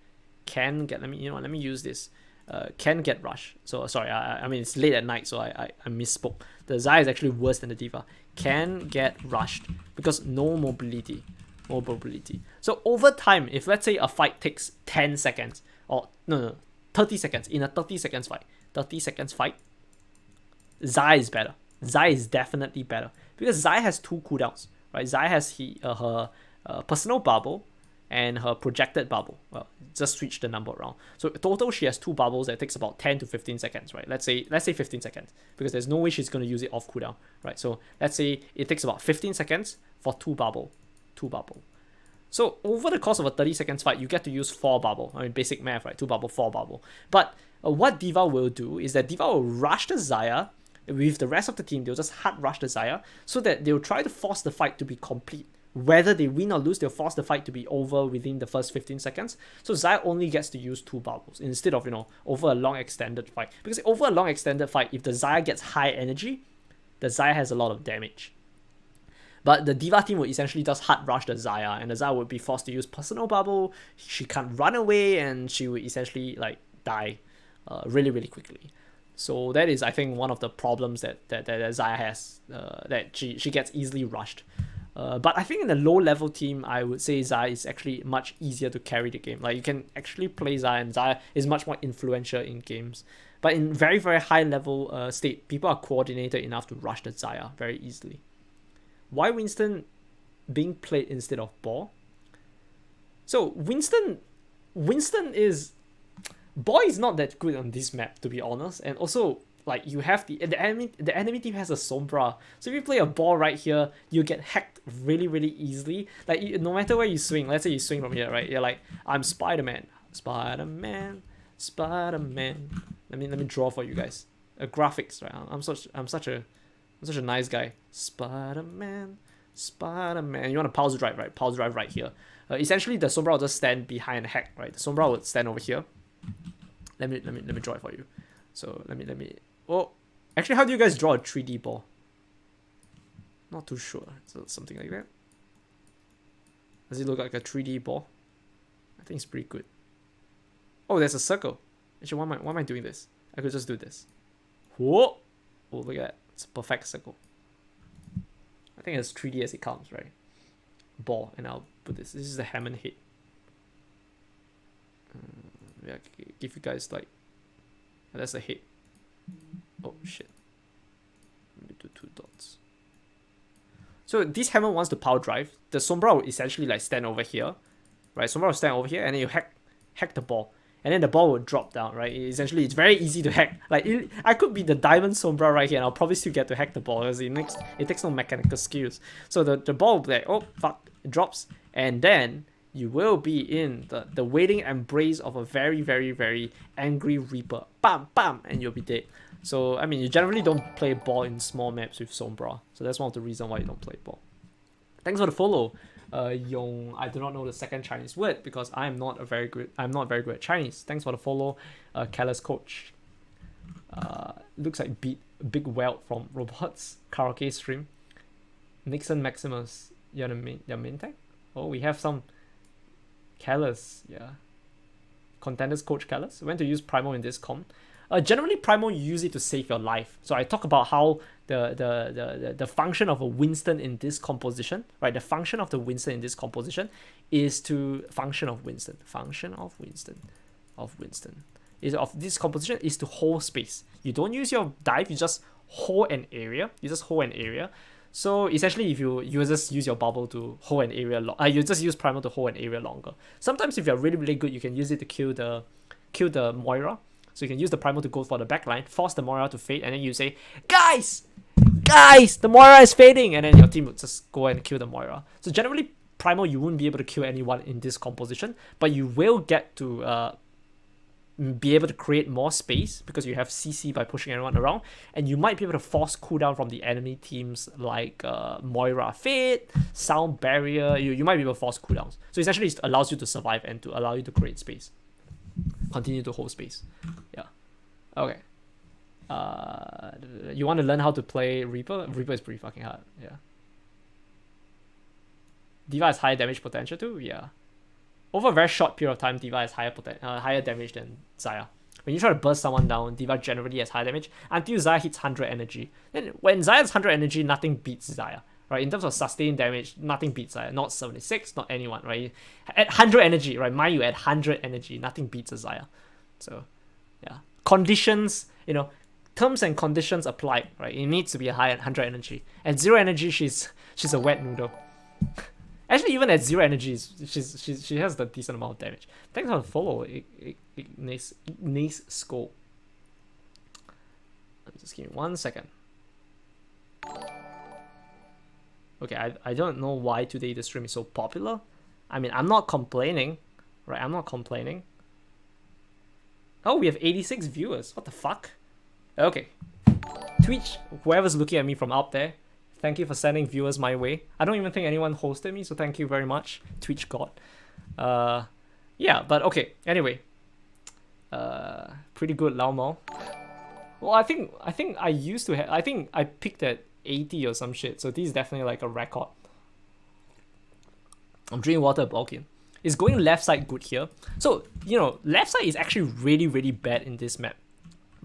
Let me use this. Can get rushed. So sorry, I mean it's late at night, so I misspoke. The Xayah is actually worse than the D.Va. Can get rushed because no mobility. So over time, if let's say a fight takes 10 seconds, or no, 30 seconds, in a 30 seconds fight, Xayah is better. Xayah is definitely better because Xayah has 2 cooldowns, right? Xayah has her personal bubble and her projected bubble. Well, just switch the number around. So total, she has 2 bubbles that takes about 10 to 15 seconds, right? Let's say 15 seconds because there's no way she's going to use it off cooldown, right? So let's say it takes about 15 seconds for 2 bubble. So over the course of a 30 seconds fight, you get to use 4 bubble. I mean, basic math, right? 2 bubble, 4 bubble. But what D.Va will do is that D.Va will rush the Xayah with the rest of the team. They'll just hard rush the Xayah so that they'll try to force the fight to be complete, whether they win or lose, they'll force the fight to be over within the first 15 seconds. So Xayah only gets to use 2 bubbles instead of, over a long extended fight. Because over a long extended fight, if the Xayah gets high energy, the Xayah has a lot of damage. But the D.Va team would essentially just hard rush the Xayah, and the Xayah would be forced to use personal bubble. She can't run away, and she would essentially die really, really quickly. So that is, I think, one of the problems that Xayah has, that she gets easily rushed. But I think in a low-level team, I would say Xayah is actually much easier to carry the game. Like, you can actually play Xayah, and Xayah is much more influential in games. But in very, very high-level state, people are coordinated enough to rush the Xayah very easily. Why Winston being played instead of Ball? So Winston is... Ball is not that good on this map, to be honest. And also, like, you have the enemy team has a Sombra. So if you play a Ball right here, you get hacked really, really easily. Like, no matter where you swing, let's say you swing from here, right? You're like, I'm Spider-Man. Spider-Man. Spider-Man. Let me draw for you guys. Graphics, right? I'm such a nice guy. Spider-Man, Spider-Man. You want to pulse drive, right? Pulse drive right here. Essentially, the Sombra will just stand behind the hack, right? The Sombra would stand over here. Let me draw it for you. So let me. Oh, actually, how do you guys draw a 3D ball? Not too sure. So something like that. Does it look like a 3D ball? I think it's pretty good. Oh, there's a circle. Actually, why am I doing this? I could just do this. Whoa! Oh, look at that. It's a perfect circle. I think as 3D as it comes, right? Ball, and I'll put this. This is the Hammond head. Yeah, give you guys like... That's a head. Oh, shit. Let me do 2 dots. So this Hammond wants to power drive. The Sombra will essentially like stand over here. Right? Sombra will stand over here, and then you hack the ball. And then the ball will drop down, right? Essentially, it's very easy to hack. Like, I could be the Diamond Sombra right here, and I'll probably still get to hack the ball, because it takes no mechanical skills. So the ball will be like, oh, fuck, it drops. And then you will be in the waiting embrace of a very, very, very angry Reaper. Bam, bam, and you'll be dead. So, I mean, you generally don't play ball in small maps with Sombra. So that's one of the reasons why you don't play ball. Thanks for the follow. Yong, I do not know the second Chinese word because I'm not very good at Chinese. Thanks for the follow, Careless Coach. Looks like Big Welt from Robots Karaoke stream. Nixon Maximus, you're the main tag? Oh, we have some Careless, yeah. Contenders Coach Careless. When to use Primal in this comp? Generally, Primal, you use it to save your life. So I talk about how the function of a Winston in this composition, right? The function of the Winston in this composition is to function of Winston is of this composition is to hold space. You don't use your dive, you just hold an area. So essentially, if you just use your bubble to hold an area, you just use Primal to hold an area longer. Sometimes if you're really, really good, you can use it to kill the Moira. So you can use the Primal to go for the backline, force the Moira to fade, and then you say, guys, the Moira is fading, and then your team would just go and kill the Moira. So generally, Primal, you wouldn't be able to kill anyone in this composition, but you will get to be able to create more space because you have CC by pushing everyone around, and you might be able to force cooldown from the enemy teams like Moira Fade, Sound Barrier. You might be able to force cooldowns. So essentially, it allows you to survive and to allow you to create space. Continue to hold space. Yeah. Okay. You want to learn how to play Reaper? Reaper is pretty fucking hard. Yeah. D.Va has higher damage potential too? Yeah. Over a very short period of time, D.Va has higher damage than Xayah. When you try to burst someone down, D.Va generally has higher damage until Xayah hits 100 energy. Then when Xayah has 100 energy, nothing beats Xayah. Right, in terms of sustained damage, nothing beats Xayah. Not 76, not anyone, right? At 100 energy, right? Mind you, at 100 energy, nothing beats a Xayah. So, yeah. Conditions, terms and conditions applied, right? It needs to be high at 100 energy. At 0 energy, she's a wet noodle. Actually, even at 0 energy, she has the decent amount of damage. Thanks for the follow, Ignace Skull. Just give me 1 second. Okay, I don't know why today the stream is so popular. I mean, I'm not complaining, right? I'm not complaining. Oh, we have 86 viewers. What the fuck? Okay. Twitch, whoever's looking at me from out there, Thank you for sending viewers my way. I don't even think anyone hosted me, so thank you very much, Twitch God. Yeah, but okay. Anyway, pretty good Lao Mao. Well, I think I used to have. I think I picked at 80 or some shit. So this is definitely like a record. I'm drinking water again. Is going left side good here? So left side is actually really really bad in this map,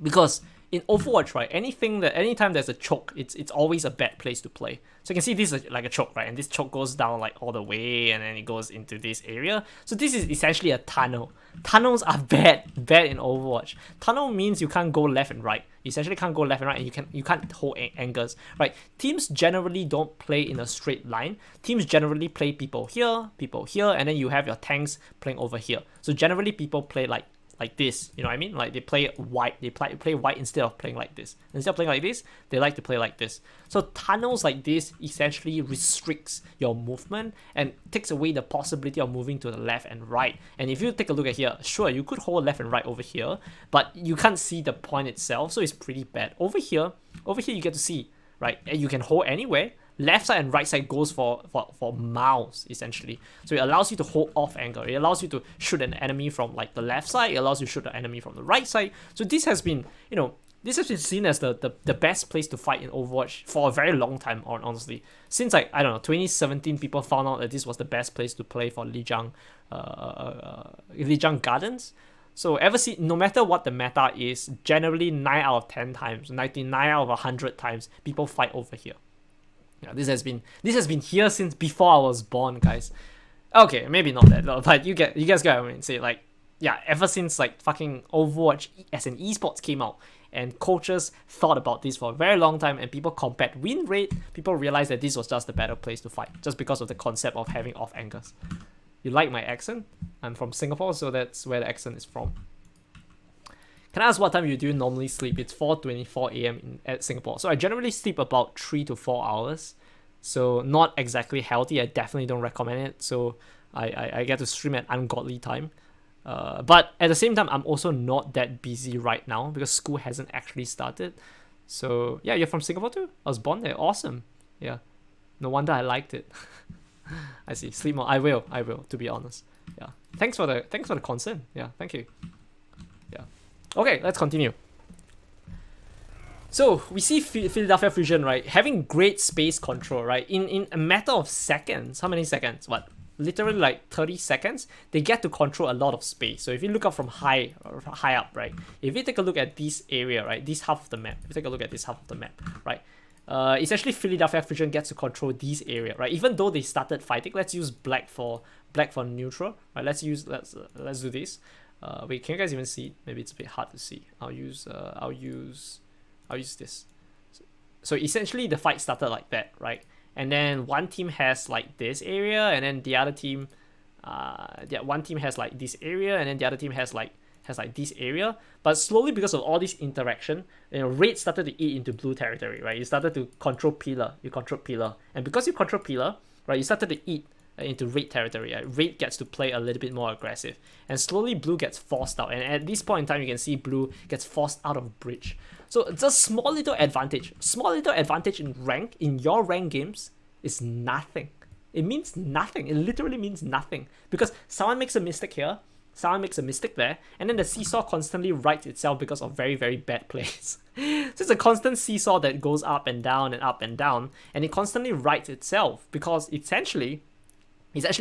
because in Overwatch, right, anytime there's a choke, it's always a bad place to play. So you can see this is like a choke, right, and this choke goes down like all the way, and then it goes into this area. So this is essentially a tunnel. Tunnels are bad in Overwatch. Tunnel means you can't go left and right. You essentially can't go left and right, and you can't hold angles, right? Teams generally don't play in a straight line. Teams generally play people here, and then you have your tanks playing over here. So generally people play like this, you know what I mean? Like they play white, they play white instead of playing like this. Instead of playing like this, they like to play like this. So tunnels like this essentially restricts your movement and takes away the possibility of moving to the left and right. And if you take a look at here, sure, you could hold left and right over here, but you can't see the point itself, so it's pretty bad. Over here you get to see, right? And you can hold anywhere. Left side and right side goes for miles, essentially. So it allows you to hold off angle. It allows you to shoot an enemy from like the left side. It allows you to shoot an enemy from the right side. So this has been, seen as the best place to fight in Overwatch for a very long time, honestly. Since like, I don't know, 2017, people found out that this was the best place to play for Lijiang Gardens. So no matter what the meta is, generally 9 out of 10 times, 99 out of 100 times, people fight over here. Yeah, this has been here since before I was born, guys. Okay, maybe not that, but you guys get what I mean. Say like, yeah, ever since like fucking Overwatch as an esports came out, and coaches thought about this for a very long time, and people compared win rate, people realized that this was just the better place to fight, just because of the concept of having off angles. You like my accent? I'm from Singapore, so that's where the accent is from. Can I ask what time you do normally sleep? It's 4:24 a.m. at Singapore. So I generally sleep about 3 to 4 hours. So not exactly healthy. I definitely don't recommend it. So I get to stream at ungodly time. But at the same time, I'm also not that busy right now because school hasn't actually started. So yeah, you're from Singapore too? I was born there. Awesome. Yeah. No wonder I liked it. I see. Sleep more. I will, to be honest. Yeah. Thanks for the concern. Yeah, thank you. Yeah. Okay, let's continue. So we see Philadelphia Fusion, right, having great space control, right? In a matter of seconds, how many seconds? What? Literally like 30 seconds, they get to control a lot of space. So if you look up from high up, right? If you take a look at this area, right, this half of the map, if you take a look at this half of the map, right? Essentially Philadelphia Fusion gets to control this area, right? Even though they started fighting, let's use black for neutral, right? Let's do this. Wait, can you guys even see it? Maybe it's a bit hard to see. I'll use this. So essentially the fight started like that, right? And then one team has like this area, and then the other team, one team has like this area, and then the other team has like this area. But slowly, because of all this interaction, red started to eat into blue territory, right? You started to control pillar. You control pillar, and because you control pillar, right, you started to eat into red territory. Right? Red gets to play a little bit more aggressive, and slowly blue gets forced out. And at this point in time, you can see blue gets forced out of bridge. So it's a small little advantage in your rank games is nothing. It means nothing. It literally means nothing, because someone makes a mistake here, someone makes a mistake there, and then the seesaw constantly rights itself because of very, very bad plays. So it's a constant seesaw that goes up and down and up and down, and it constantly rights itself because essentially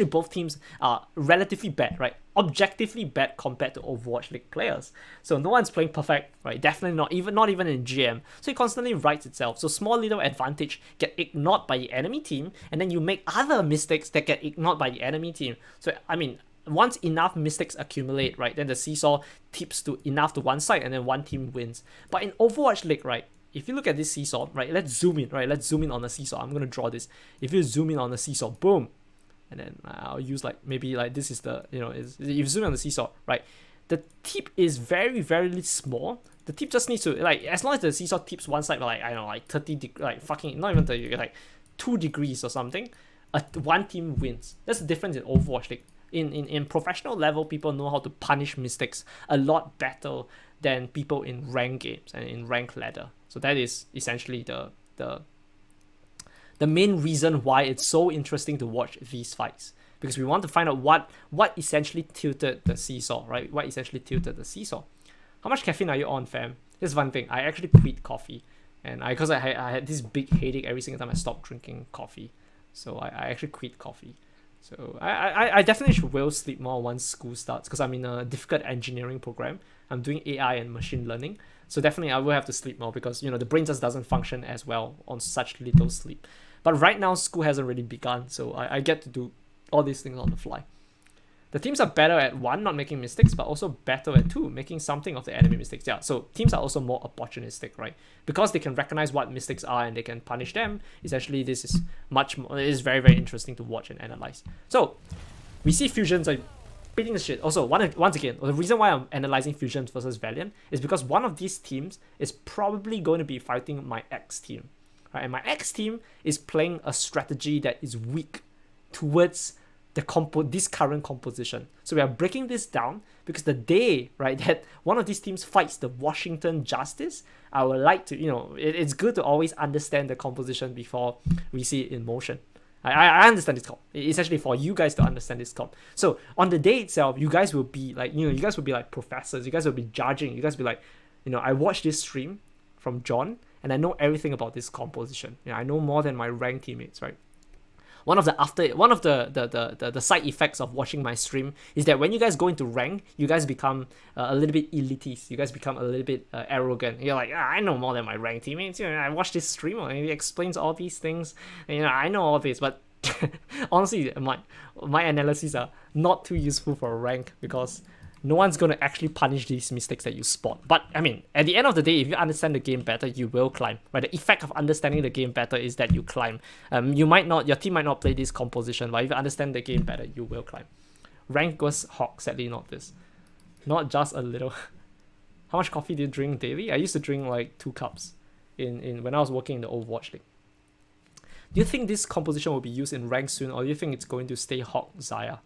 both teams are relatively bad, right? Objectively bad compared to Overwatch League players. So no one's playing perfect, right? Definitely not even in GM. So it constantly rights itself. So small little advantage get ignored by the enemy team, and then you make other mistakes that get ignored by the enemy team. So I mean, once enough mistakes accumulate, right, then the seesaw tips to enough to one side, and then one team wins. But in Overwatch League, right, if you look at this seesaw, right, let's zoom in on the seesaw. I'm gonna draw this. If you zoom in on the seesaw, boom. And then I'll use like maybe like this is the if you zoom on the seesaw, right, the tip is very, very small. The tip just needs to, like, as long as the seesaw tips one side like, I don't know, like 30 like fucking not even 30, like 2 degrees or something, one team wins. That's the difference in Overwatch League. In professional level, people know how to punish mistakes a lot better than people in ranked games and in ranked ladder. So that is essentially the the main reason why it's so interesting to watch these fights. Because we want to find out what essentially tilted the seesaw, right? What essentially tilted the seesaw. How much caffeine are you on, fam? Here's one thing. I actually quit coffee. And because I had this big headache every single time I stopped drinking coffee. So I actually quit coffee. So I definitely will sleep more once school starts, because I'm in a difficult engineering program. I'm doing AI and machine learning. So definitely I will have to sleep more, because the brain just doesn't function as well on such little sleep. But right now school hasn't really begun, so I get to do all these things on the fly. The teams are better at 1, not making mistakes, but also better at 2, making something of the enemy mistakes. Yeah, so teams are also more opportunistic, right? Because they can recognize what mistakes are and they can punish them. Essentially, this is much more, it is very, very interesting to watch and analyze. So we see Fusions like beating the shit. Also, once again, the reason why I'm analyzing Fusions versus Valiant is because one of these teams is probably going to be fighting my X team, right? And my X team is playing a strategy that is weak towards this current composition. So we are breaking this down because the day, right, that one of these teams fights the Washington Justice, I would like to, it's good to always understand the composition before we see it in motion. I understand this comp. It's actually for you guys to understand this comp. So on the day itself, you guys will be like, you guys will be like professors. You guys will be judging. You guys will be like, I watched this stream from John and I know everything about this composition. I know more than my ranked teammates, right? One of the side effects of watching my stream is that when you guys go into rank, you guys become a little bit elitist. You guys become a little bit arrogant. You're like, I know more than my rank teammates. I watched this streamer and he explains all these things. And, I know all this, but honestly, my analyses are not too useful for rank, because no one's going to actually punish these mistakes that you spot. But I mean, at the end of the day, if you understand the game better, you will climb, right? The effect of understanding the game better is that you climb. Your team might not play this composition, but if you understand the game better, you will climb. Rank goes Hawk, sadly not this. Not just a little. How much coffee do you drink daily? I used to drink like 2 cups in when I was working in the Overwatch League. Do you think this composition will be used in rank soon, or do you think it's going to stay Hawk Xayah?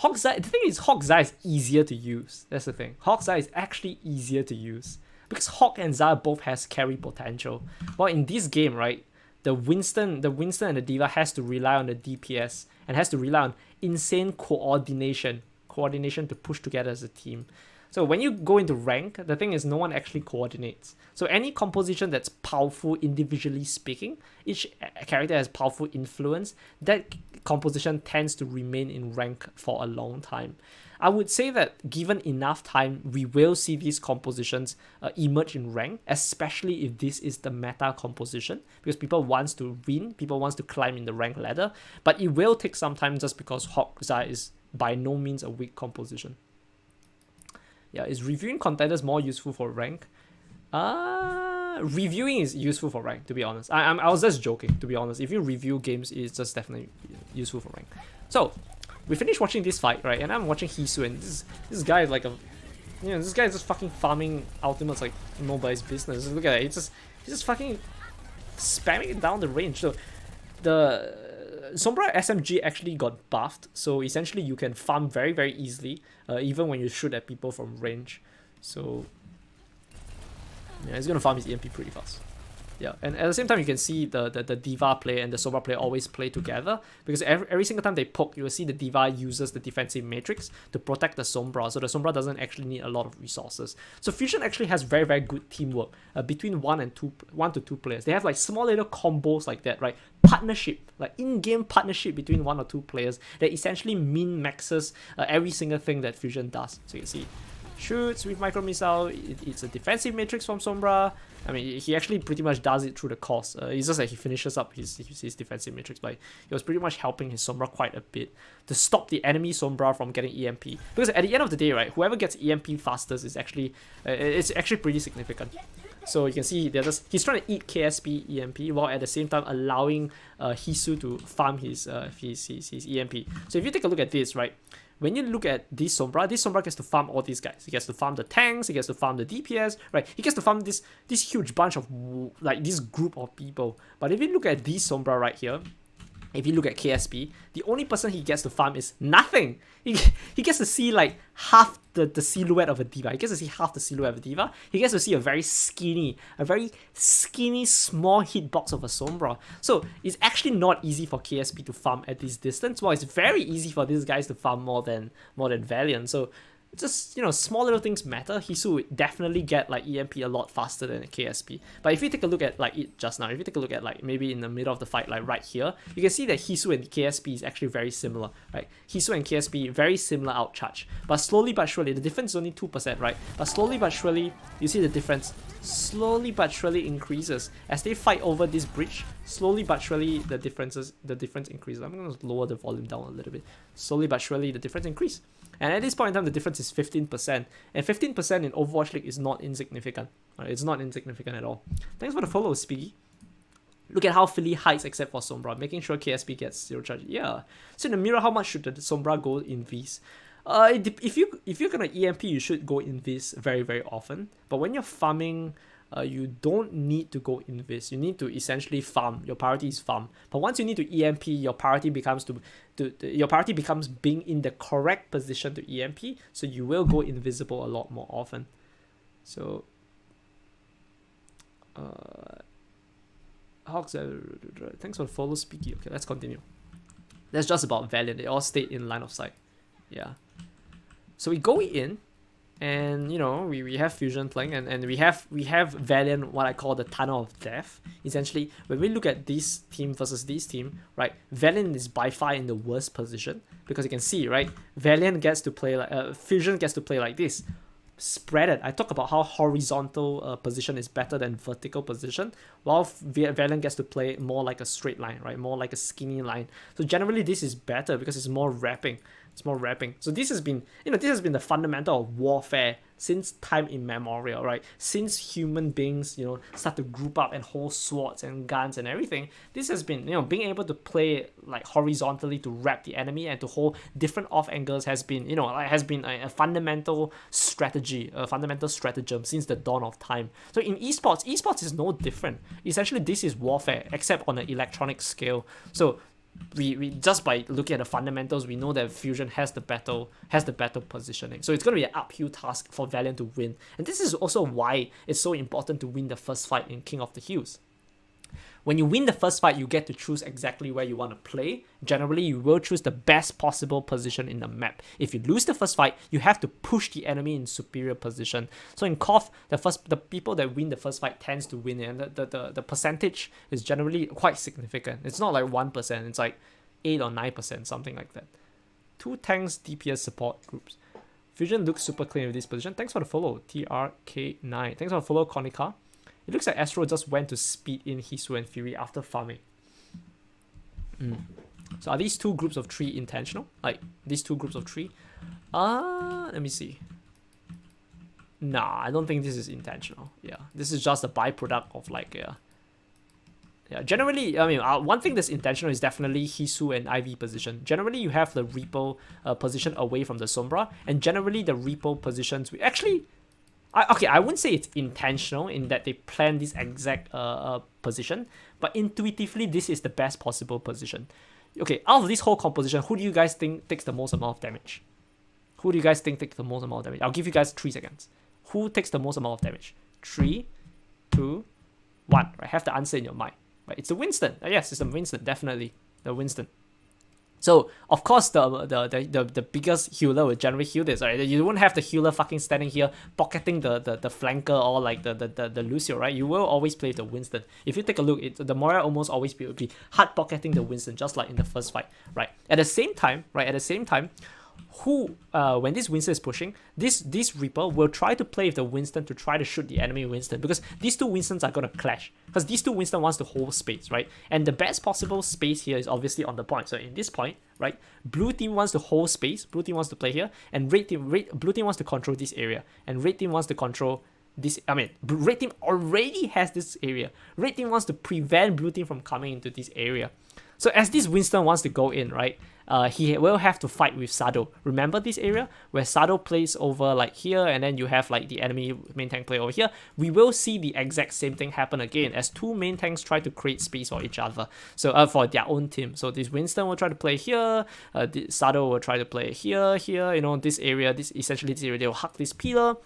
The thing is, Hawk Xayah is easier to use. That's the thing. Hawk Xayah is actually easier to use because Hawk and Xayah both has carry potential. Well, in this game, right, the Winston and the D.Va has to rely on the DPS and has to rely on insane coordination to push together as a team. So when you go into rank, the thing is no one actually coordinates. So any composition that's powerful individually speaking, each character has powerful influence, that composition tends to remain in rank for a long time. I would say that given enough time, we will see these compositions emerge in rank, especially if this is the meta composition, because people wants to win, people wants to climb in the rank ladder, but it will take some time just because Hawk Xayah is by no means a weak composition. Yeah, is reviewing contenders more useful for rank? Reviewing is useful for rank, to be honest. I was just joking, to be honest. If you review games, it's just definitely useful for rank. So, we finished watching this fight, right? And I'm watching Hisu, and this guy is like this guy is just fucking farming ultimates like nobody's business. Look at it, he's just fucking spamming it down the range. So, the Sombra SMG actually got buffed, so essentially you can farm very, very easily, even when you shoot at people from range. So yeah, he's gonna farm his EMP pretty fast. Yeah, and at the same time you can see the D.Va player and the Sombra player always play together, because every single time they poke, you will see the D.Va uses the defensive matrix to protect the Sombra, so the Sombra doesn't actually need a lot of resources. So Fusion actually has very, very good teamwork between one to two players. They have like small little combos like that, right? Partnership, like in-game partnership between 1 or 2 players that essentially min-maxes every single thing that Fusion does. So you can see, shoots with micro missile, it's a defensive matrix from Sombra. I mean, he actually pretty much does it through the course. It's just like he finishes up his defensive matrix, but he was pretty much helping his Sombra quite a bit to stop the enemy Sombra from getting EMP. Because at the end of the day, right, whoever gets EMP fastest is actually it's actually pretty significant. So you can see he's trying to eat KSP EMP while at the same time allowing Hisu to farm his EMP. So if you take a look at this, right, when you look at this Sombra gets to farm all these guys. He gets to farm the tanks, he gets to farm the DPS, right? He gets to farm this huge bunch of, like, this group of people. But if you look at this Sombra right here, if you look at KSP, the only person he gets to farm is nothing. He gets to see like half the silhouette of a diva. He gets to see half the silhouette of a diva. He gets to see a very skinny small hitbox of a Sombra. So it's actually not easy for KSP to farm at this distance. While it's very easy for these guys to farm more than Valiant. So just, small little things matter. Hisu would definitely get like EMP a lot faster than a KSP. But if you take a look at like it just now, if you take a look at like maybe in the middle of the fight, like right here, you can see that Hisu and KSP is actually very similar, right? Hisu and KSP very similar outcharge. But slowly but surely, the difference is only 2%, right? But slowly but surely, you see the difference slowly but surely increases as they fight over this bridge. Slowly but surely, the difference increases. I'm gonna lower the volume down a little bit. Slowly but surely, the difference increases. And at this point in time, the difference is 15%. And 15% in Overwatch League is not insignificant. Right? It's not insignificant at all. Thanks for the follow, Spiggy. Look at how Philly hides except for Sombra, making sure KSP gets 0 charge. Yeah. So in the mirror, how much should the Sombra go in Vs? If you're gonna EMP, you should go in Vs very, very often. But when you're farming, you don't need to go invis. You need to essentially farm. Your priority is farm. But once you need to EMP, your priority becomes being in the correct position to EMP. So you will go invisible a lot more often. So Hawks, thanks for the follow, Speaky. Okay, let's continue. That's just about Valiant. They all stayed in line of sight. Yeah. So we go in. And we have Fusion playing, and we have Valiant, what I call the tunnel of death. Essentially, when we look at this team versus this team, right, Valiant is by far in the worst position because you can see, right, Valiant gets to play like Fusion gets to play like this, spread it. I talk about how horizontal position is better than vertical position, while Valiant gets to play more like a straight line, right, more like a skinny line. So generally, this is better because it's more wrapping. It's more wrapping. So this has been, the fundamental of warfare since time immemorial, right? Since human beings, start to group up and hold swords and guns and everything. This has been, being able to play like horizontally to wrap the enemy and to hold different off angles has been, a fundamental strategy, a fundamental stratagem since the dawn of time. So in esports is no different. Essentially, this is warfare, except on an electronic scale. So we just by looking at the fundamentals, we know that Fusion has the better positioning. So it's going to be an uphill task for Valiant to win. And this is also why it's so important to win the first fight in King of the Hills. When you win the first fight, you get to choose exactly where you want to play. Generally, you will choose the best possible position in the map. If you lose the first fight, you have to push the enemy in superior position. So in KOF, the people that win the first fight tends to win, and the percentage is generally quite significant. It's not like 1%, it's like 8 or 9%, something like that. 2 tanks DPS support groups. Fusion looks super clean with this position. Thanks for the follow, TRK9. Thanks for the follow, Konica. It looks like Astro just went to speed in Hisu and Fury after farming. So are these 2 groups of 3 intentional? Like, these 2 groups of 3? Let me see. Nah, I don't think this is intentional. Yeah, this is just a byproduct of like, yeah. Generally, I mean, one thing that's intentional is definitely Hisu and IV position. Generally, you have the Reaper position away from the Sombra, and generally the Reaper positions, I wouldn't say it's intentional in that they plan this exact position, but intuitively, this is the best possible position. Okay, out of this whole composition, who do you guys think takes the most amount of damage? Who do you guys think takes the most amount of damage? I'll give you guys 3 seconds. Who takes the most amount of damage? 3, 2, 1. Right, have the answer in your mind. Right, it's the Winston. Yes, it's the Winston, definitely. The Winston. So, of course, the biggest healer will generally heal this, right? You won't have the healer fucking standing here pocketing the flanker or like the Lucio, right? You will always play the Winston. If you take a look, the Moira almost always will be hard pocketing the Winston, just like in the first fight, right? At the same time, when this Winston is pushing, this Reaper will try to play with the Winston to try to shoot the enemy Winston, because these 2 Winstons are going to clash, because these 2 Winston wants to hold space, right? And the best possible space here is obviously on the point. So in this point, right, blue team wants to hold space, blue team wants to play here, and blue team wants to control this area, and red team wants to control this. I mean, red team already has this area. Red team wants to prevent blue team from coming into this area. So as this Winston wants to go in, right, he will have to fight with Sado. Remember this area where Sado plays over like here, and then you have like the enemy main tank play over here? We will see the exact same thing happen again as two main tanks try to create space for each other. So for their own team. So this Winston will try to play here. Sado will try to play here. You know, this area. Essentially this area. They will hug this pillar.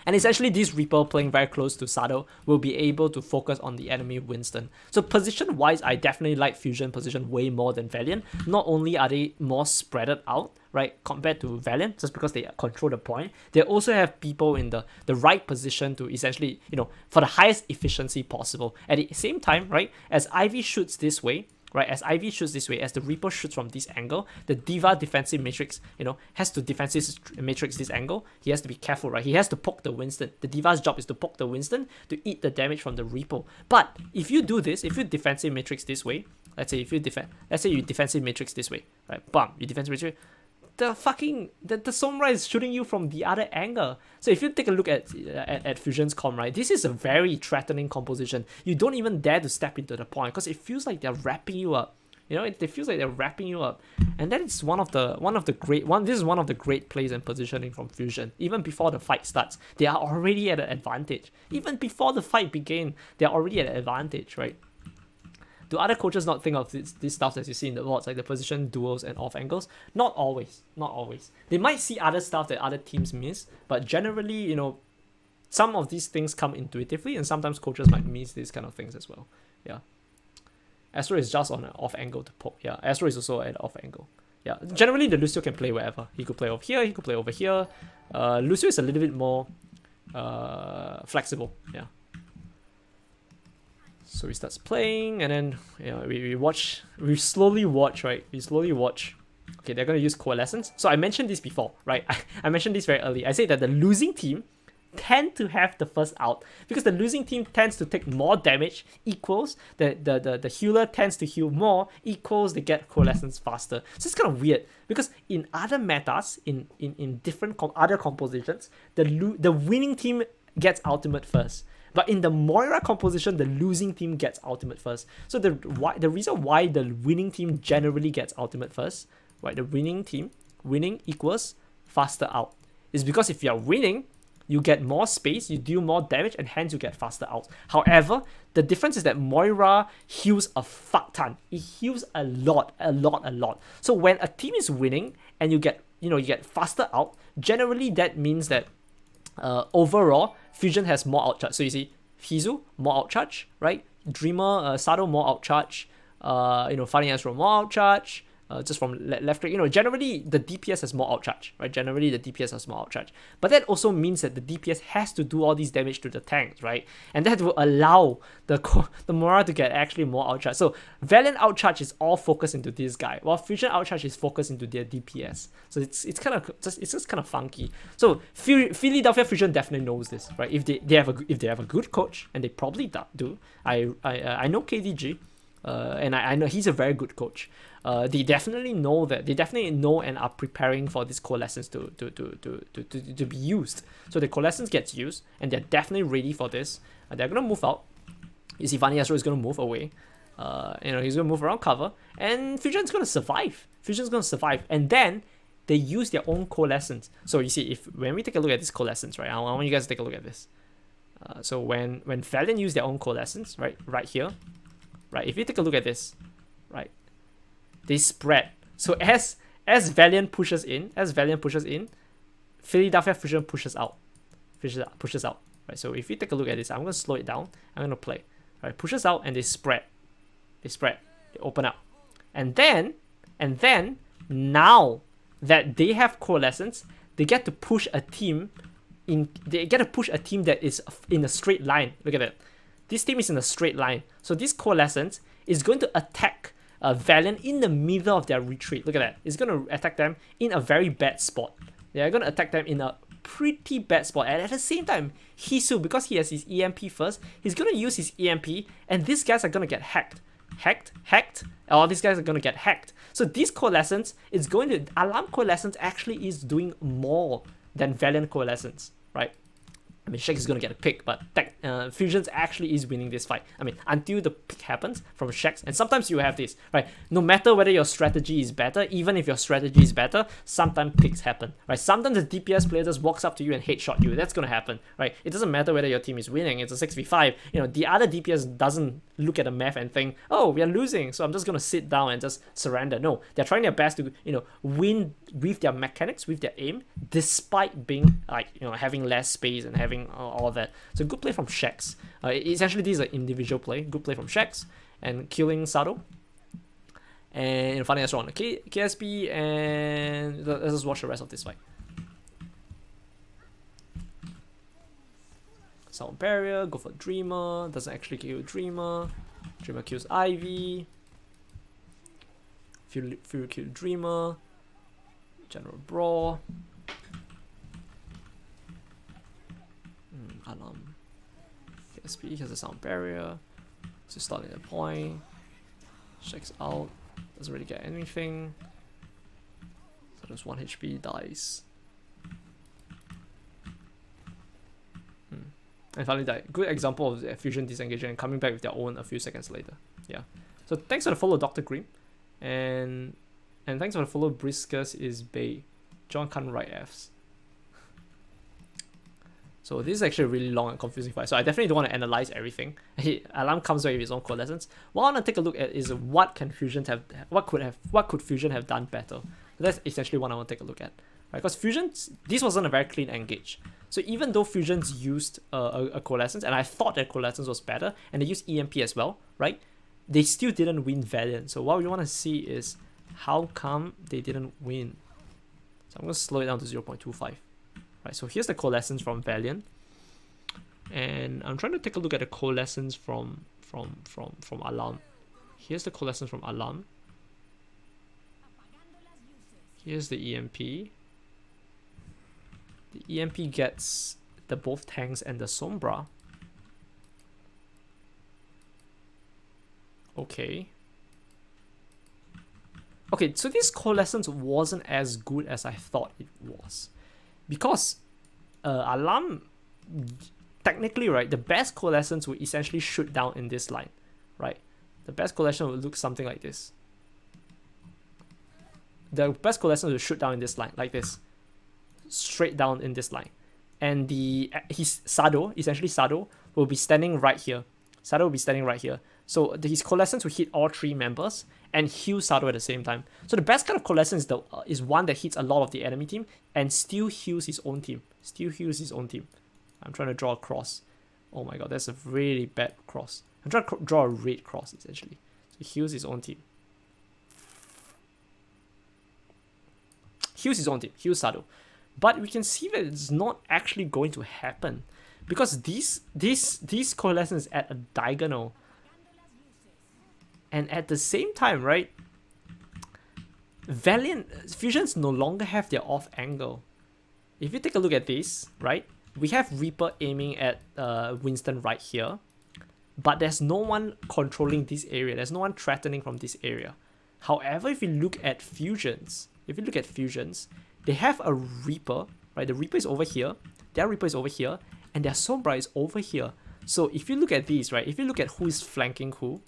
And essentially this Reaper playing very close to Sado will be able to focus on the enemy Winston. So position wise, I definitely like Fusion position way more than Valiant. Not only are they more spreaded out, right, compared to Valiant, just because they control the point, they also have people in the right position to essentially, you know, for the highest efficiency possible. At the same time, right, as Ivy shoots this way, right, as Ivy shoots this way, as the Reaper shoots from this angle, the D.Va defensive matrix, you know, has to defensive matrix this angle. He has to be careful, right? He has to poke the Winston. The D.Va's job is to poke the Winston to eat the damage from the Reaper. But if you do this, if you defensive matrix this way, let's say you defensive matrix this way, right? Bam, you defensive matrix. The Sombra is shooting you from the other angle. So if you take a look at Fusion's comp, right, this is a very threatening composition. You don't even dare to step into the point because it feels like they're wrapping you up. You know, it feels like they're wrapping you up, and that is one of the great plays and positioning from Fusion. Even before the fight starts, they are already at an advantage. Even before the fight began, they are already at an advantage, right? Do other coaches not think of this stuff as you see in the boards, like the position, duels, and off angles? Not always. Not always. They might see other stuff that other teams miss, but generally, you know, some of these things come intuitively, and sometimes coaches might miss these kind of things as well. Yeah. Astro is just on an off angle to poke. Yeah, Astro is also at off angle. Yeah, generally the Lucio can play wherever. He could play over here, he could play over here. Lucio is a little bit more flexible. Yeah. So he starts playing, and then we slowly watch. Okay, they're gonna use Coalescence. So I mentioned this before, right? I mentioned this very early. I said that the losing team tend to have the first out because the losing team tends to take more damage, equals the healer tends to heal more, equals they get Coalescence faster. So it's kind of weird because in other metas, in different other compositions, the winning team gets ultimate first. But in the Moira composition, the losing team gets ultimate first. So the reason why the winning team generally gets ultimate first, right? The winning equals faster out, is because if you're winning, you get more space, you deal more damage, and hence you get faster out. However, the difference is that Moira heals a fuck ton. It heals a lot. So when a team is winning and you get faster out, generally that means that overall, Fusion has more outcharge. So you see, Hizu, more outcharge, right? Dreamer, Sado, more outcharge. Fighting Astro, more outcharge. Just from left click, generally the DPS has more outcharge, right? Generally the DPS has more outcharge. But that also means that the DPS has to do all these damage to the tanks, right? And that will allow the Moira to get actually more outcharge. So Valiant outcharge is all focused into this guy, while Fusion outcharge is focused into their DPS. So it's just kind of funky. So Philadelphia Fusion definitely knows this, right? If they have a good coach, and they probably do. I know KDG. And I know he's a very good coach. They definitely know that. They definitely know and are preparing for this Coalescence to be used. So the Coalescence gets used, and they're definitely ready for this. They're gonna move out. You see, Vani Astro is gonna move away. He's gonna move around cover, and Fusion's gonna survive. And then they use their own Coalescence. So you see, when we take a look at this Coalescence, right? I want you guys to take a look at this. So when Valiant use their own Coalescence, right here. Right, if you take a look at this, right, they spread. So as Valiant pushes in, Philadelphia Fusion pushes out. Right, so if you take a look at this, I'm gonna slow it down. I'm gonna play. Right, pushes out and they spread. They open up, and then now that they have Coalescence, they get to push a team that is in a straight line. Look at that. This team is in a straight line. So this Coalescence is going to attack Valiant in the middle of their retreat. Look at that. It's going to attack them in a very bad spot. They're going to attack them in a pretty bad spot. And at the same time, Hisu, because he has his EMP first, he's going to use his EMP, and these guys are going to get hacked. All these guys are going to get hacked. So this Coalescence is going to... Alarm Coalescence actually is doing more than Valiant Coalescence, right? I mean, Shake is going to get a pick, but Fusions actually is winning this fight. I mean, until the pick happens from Shax, and sometimes you have this, right? No matter whether your strategy is better, even if your strategy is better, sometimes picks happen, right? Sometimes the DPS player just walks up to you and headshot you. That's gonna happen, right? It doesn't matter whether your team is winning. It's a 6v5. You know, the other DPS doesn't look at the map and think, oh, we are losing, so I'm just gonna sit down and just surrender. No, they're trying their best to, you know, win with their mechanics, with their aim, despite being like, you know, having less space and having all that. So good play from Shax. Essentially, this is an individual play. Good play from Shax and killing Sado. And, you know, fighting us around KSP, and let's just watch the rest of this fight. Sound Barrier, go for Dreamer, doesn't actually kill Dreamer. Dreamer kills Ivy. Fury kill Dreamer. General Brawl. Alarm. KSP has a Sound Barrier. So starting at point. Checks out. Doesn't really get anything. So there's 1 HP, dies. And finally died. Good example of the fusion disengaging and coming back with their own a few seconds later. Yeah. So thanks for the follow, Dr. Grimm. And thanks for the follow, Briscus is Bay. John can't write Fs. So this is actually a really long and confusing fight. So I definitely don't want to analyze everything. Alarm comes back with his own coalescence. What I want to take a look at is what could Fusion have done better. That's essentially what I want to take a look at. Right? Because Fusions, this wasn't a very clean engage. So even though Fusions used a coalescence, and I thought that coalescence was better, and they used EMP as well, right? They still didn't win Valiant. So what we want to see is how come they didn't win. So I'm going to slow it down to 0.25. Right, so here's the coalescence from Valiant. And I'm trying to take a look at the coalescence from Alarm. Here's the coalescence from Alarm. Here's the EMP. The EMP gets the both tanks and the Sombra. Okay. Okay, so this coalescence wasn't as good as I thought it was. Because Alarm, technically, right, the best coalescence would essentially shoot down in this line, right? The best coalescence would look something like this. The best coalescence would shoot down in this line, like this. Straight down in this line. And Sado, essentially Sado, will be standing right here. Sado will be standing right here. So his coalescence will hit all 3 members and heal Sado at the same time. So the best kind of coalescence is one that hits a lot of the enemy team and still heals his own team. I'm trying to draw a cross. Oh my god, that's a really bad cross. I'm trying to draw a red cross, essentially. So he heals his own team. Heals Sado. But we can see that it's not actually going to happen. Because these coalescence at a diagonal. And at the same time, right, Fusions no longer have their off angle. If you take a look at this, right, we have Reaper aiming at Winston right here, but there's no one controlling this area. There's no one threatening from this area. However, if you look at Fusions, they have a Reaper, right? The Reaper is over here, their Reaper is over here, and their Sombra is over here. So if you look at these, right, if you look at who is flanking who,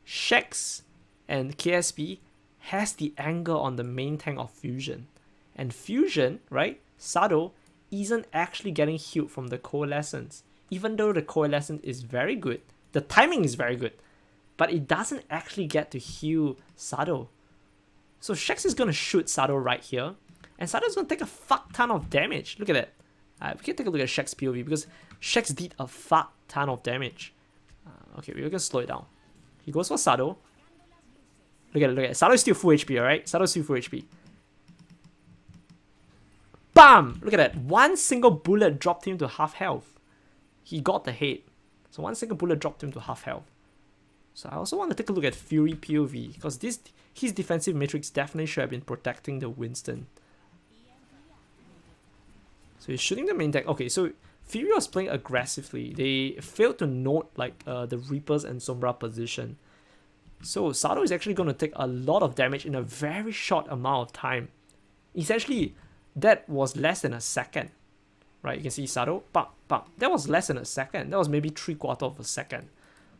Shax and KSP has the angle on the main tank of Fusion. And Fusion, right, Sado, isn't actually getting healed from the coalescence. Even though the coalescence is very good, the timing is very good, but it doesn't actually get to heal Sado. So Shax is going to shoot Sado right here, and Sado is going to take a fuck ton of damage. Look at that. We can take a look at Shax POV because Shax did a fuck ton of damage. Okay, we're going to slow it down. He goes for Sado. Look at it. Sado is still full HP, alright? Sado's still full HP. Bam! Look at that. One single bullet dropped him to half health. He got the head. So one single bullet dropped him to half health. So I also want to take a look at Fury POV because his defensive matrix definitely should have been protecting the Winston. So he's shooting the main tank. Okay, so Fury was playing aggressively. They failed to note like the Reapers and Sombra position. So Sado is actually going to take a lot of damage in a very short amount of time. Essentially, that was less than a second, right? You can see Sado, bam, bam. That was less than a second. That was maybe 3/4 of a second.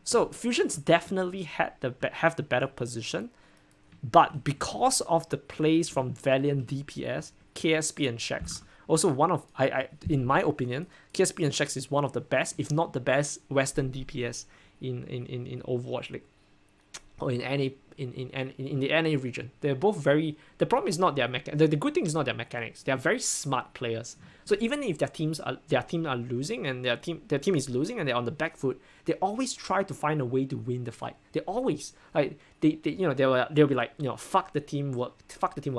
So Fusion's definitely have the better position, but because of the plays from Valiant DPS, KSP and Shax, also one of in my opinion, KSP and Shax is one of the best, if not the best, Western DPS in Overwatch League, or in the NA region. They're both very. The problem is not their the good thing is not their mechanics. They are very smart players. So even if their team are losing and their team is losing and they're on the back foot, they always try to find a way to win the fight. They always like they'll be like, fuck the teamwork.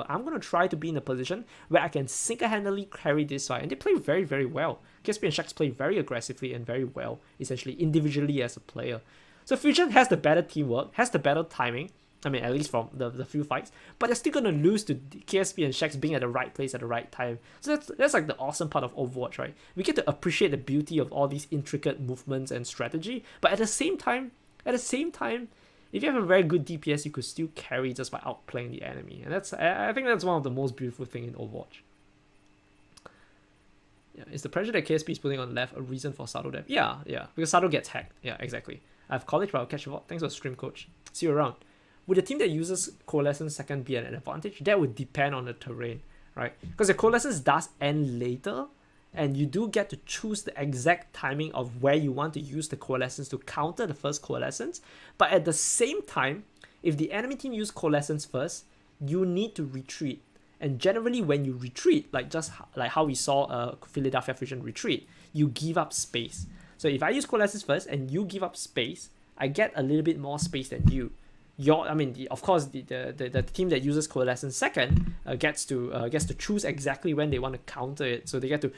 I'm gonna try to be in a position where I can single-handedly carry this fight, and they play very, very well. KSP and Shax play very aggressively and very well, essentially individually as a player. So Fusion has the better teamwork, has the better timing. I mean, at least from the few fights, but they're still gonna lose to KSP and Shax being at the right place at the right time. So that's like the awesome part of Overwatch, right? We get to appreciate the beauty of all these intricate movements and strategy, but at the same time, if you have a very good DPS, you could still carry just by outplaying the enemy, and I think that's one of the most beautiful thing in Overwatch. Yeah, is the pressure that KSP is putting on left a reason for Sado death? Yeah, because Sado gets hacked. Yeah, exactly. I have college, but I'll catch you up. Thanks for the stream, coach. See you around. Would a team that uses Coalescence second be an advantage? That would depend on the terrain, right? Because the Coalescence does end later, and you do get to choose the exact timing of where you want to use the Coalescence to counter the first Coalescence. But at the same time, if the enemy team use Coalescence first, you need to retreat. And generally when you retreat, like how we saw Philadelphia Fusion retreat, you give up space. So if I use Coalescence first and you give up space, I get a little bit more space than you. Of course, the team that uses Coalescence second gets to choose exactly when they want to counter it. So they get to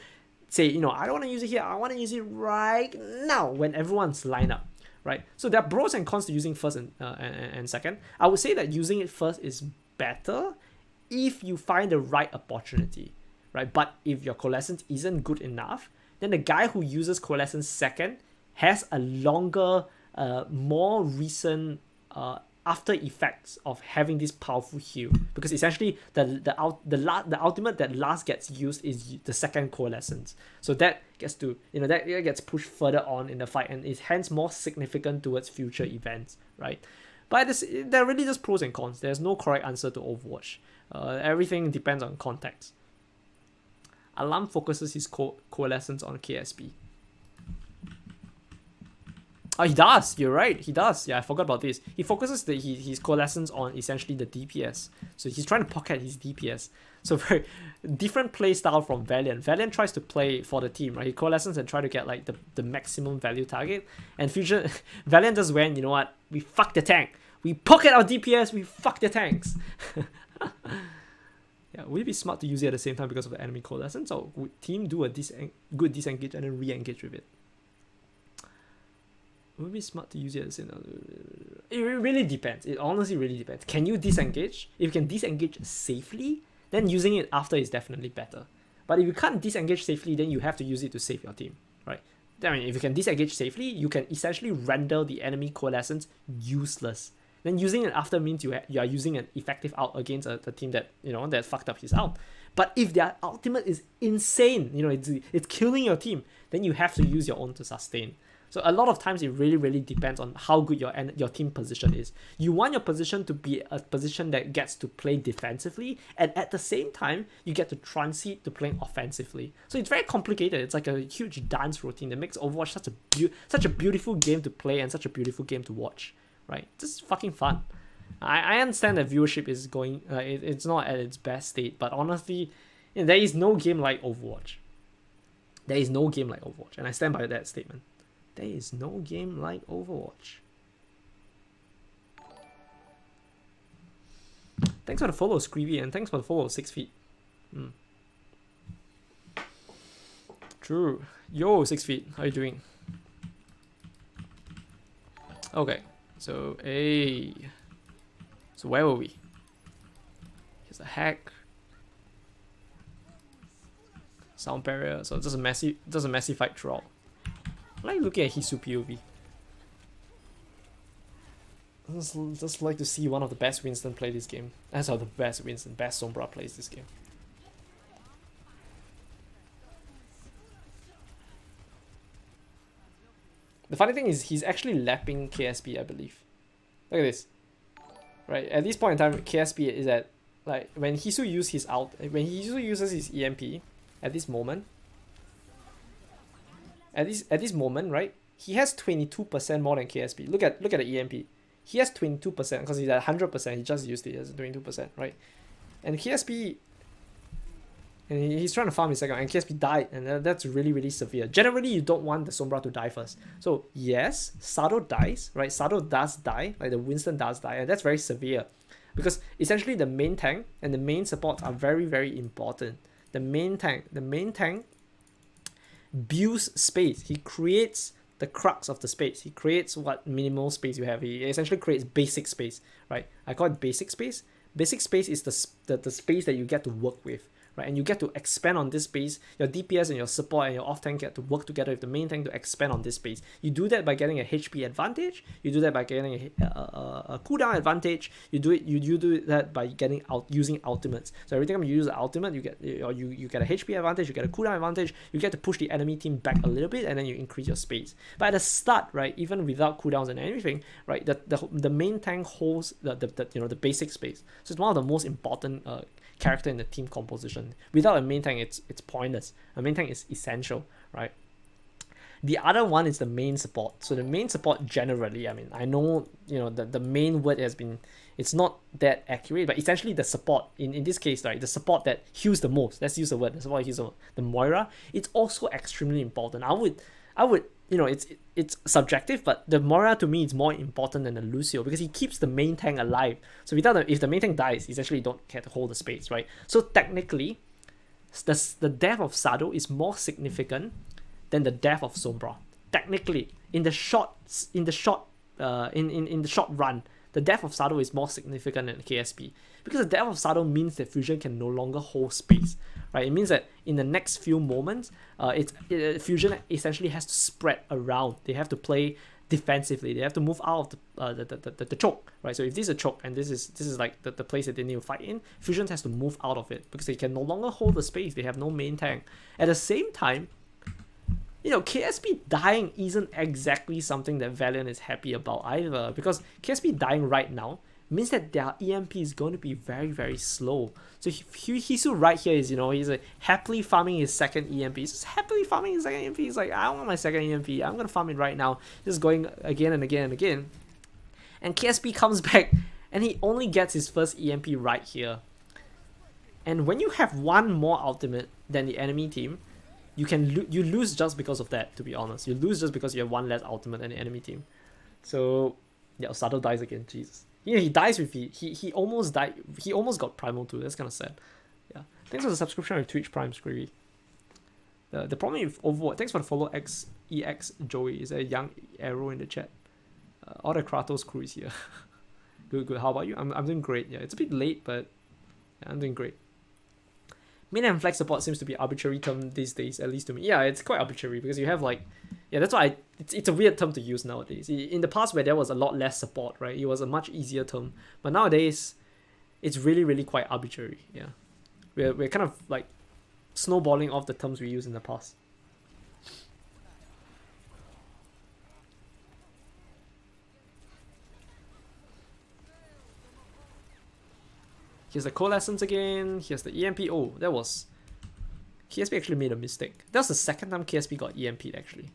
say, I don't want to use it here. I want to use it right now when everyone's lined up, right? So there are pros and cons to using first and second. I would say that using it first is better if you find the right opportunity, right? But if your Coalescence isn't good enough, then the guy who uses Coalescence second has a longer, more recent after effects of having this powerful heal, because essentially the ultimate that last gets used is the second Coalescence, so that gets to that gets pushed further on in the fight and is hence more significant towards future events, right? But there are really just pros and cons. There's no correct answer to Overwatch. Everything depends on context. Alarm focuses his Coalescence on KSP. Oh, he does. You're right. He does. Yeah, I forgot about this. He focuses his Coalescence on essentially the DPS. So he's trying to pocket his DPS. So very different play style from Valiant. Valiant tries to play for the team, right? He Coalescence and try to get like the maximum value target. And Fusion Valiant just went, you know what? We fuck the tank. We pocket our DPS. We fuck the tanks. Yeah, would it be smart to use it at the same time because of the enemy Coalescence, or would team do a good disengage and then re-engage with it? Would it be smart to use it at the same time? It really depends. It honestly really depends. Can you disengage? If you can disengage safely, then using it after is definitely better. But if you can't disengage safely, then you have to use it to save your team, right? I mean, if you can disengage safely, you can essentially render the enemy Coalescence useless. Then using it after means you are using an effective out against a team that that fucked up his out. But if their ultimate is insane, it's killing your team, then you have to use your own to sustain. So a lot of times it really, really depends on how good your team position is. You want your position to be a position that gets to play defensively, and at the same time you get to transit to playing offensively. So it's very complicated. It's like a huge dance routine that makes Overwatch such a beautiful game to play and such a beautiful game to watch. Right, just fucking fun. I understand that viewership is going, it's not at its best state, but honestly, there is no game like Overwatch. There is no game like Overwatch, and I stand by that statement. There is no game like Overwatch. Thanks for the follow, Screevy, and thanks for the follow, 6 feet. True. Yo, 6 feet. How you doing? Okay. So where were we? Here's a hack. Sound barrier. So just a messy fight throughout. I like looking at Hisu POV. I just like to see one of the best Winston play this game. That's how the best Winston, best Sombra plays this game. The funny thing is he's actually lapping KSP, I believe. Look at this. Right, at this point in time, KSP is at, like, when Hisu uses his EMP at this moment, at this moment, right, he has 22% more than KSP. Look at the EMP. He has 22% because he's at 100%. He just used it as 22%, right? And KSP, and he's trying to farm his second, and KSP died, and that's really, really severe. Generally, you don't want the Sombra to die first. So yes, Sado dies, right? Sado does die, like the Winston does die, and that's very severe. Because essentially the main tank and the main support are very, very important. The main tank builds space. He creates the crux of the space. He creates what minimal space you have. He essentially creates basic space, right? I call it basic space. Basic space is the space that you get to work with, right? And you get to expand on this space. Your DPS and your support and your off tank get to work together with the main tank to expand on this space. You do that by getting a HP advantage. You do that by getting a cooldown advantage. You do that by using ultimates. So every time you use the ultimate, you get a HP advantage. You get a cooldown advantage. You get to push the enemy team back a little bit, and then you increase your space. But at the start, right, even without cooldowns and anything, right, the main tank holds the basic space. So it's one of the most important character in the team composition. Without a main tank, it's pointless. A main tank is essential, right? The other one is the main support. So the main support generally, I mean, I know, the main word has been, it's not that accurate, but essentially the support, in this case, right, the support that heals the most, let's use the word, the support that heals the most, the Moira, it's also extremely important. I would, it's subjective, but the Moira to me is more important than the Lucio because he keeps the main tank alive. So if the main tank dies, essentially you don't get to hold the space, right? So technically, the death of Sado is more significant than the death of Sombra. Technically, in the short run, the death of Sado is more significant than KSP because the death of Sado means that Fusion can no longer hold space, right? It means that in the next few moments, Fusion essentially has to spread around. They have to play defensively. They have to move out of the choke, right? So if this is a choke and this is like the place that they need to fight in, Fusion has to move out of it because they can no longer hold the space. They have no main tank. At the same time, KSP dying isn't exactly something that Valiant is happy about either, because KSP dying right now means that their EMP is going to be very, very slow. So Hisu right here is, he's happily farming his second EMP. He's just happily farming his second EMP. He's like, I want my second EMP. I'm going to farm it right now. Just going again and again and again. And KSP comes back and he only gets his first EMP right here. And when you have one more ultimate than the enemy team, you lose just because of that, to be honest. You lose just because you have one less ultimate than the enemy team. So, yeah, Osato dies again, Jesus. He dies with he almost died. He almost got Primal too. That's kind of sad. Yeah. Thanks for the subscription with Twitch Prime, Screevy. The problem with Overwatch, thanks for the follow EX Joey. Is a young arrow in the chat. All the Kratos crew is here. Good. How about you? I'm doing great. Yeah, it's a bit late, but yeah, I'm doing great. Main and flag support seems to be arbitrary term these days, at least to me. Yeah, it's quite arbitrary because you have that's why it's a weird term to use nowadays. In the past where there was a lot less support, right, it was a much easier term. But nowadays, it's really, really quite arbitrary. Yeah, we're kind of like snowballing off the terms we used in the past. Here's the coalescence again. Here's the EMP. Oh, that was... KSP actually made a mistake. That was the second time KSP got EMP'd actually.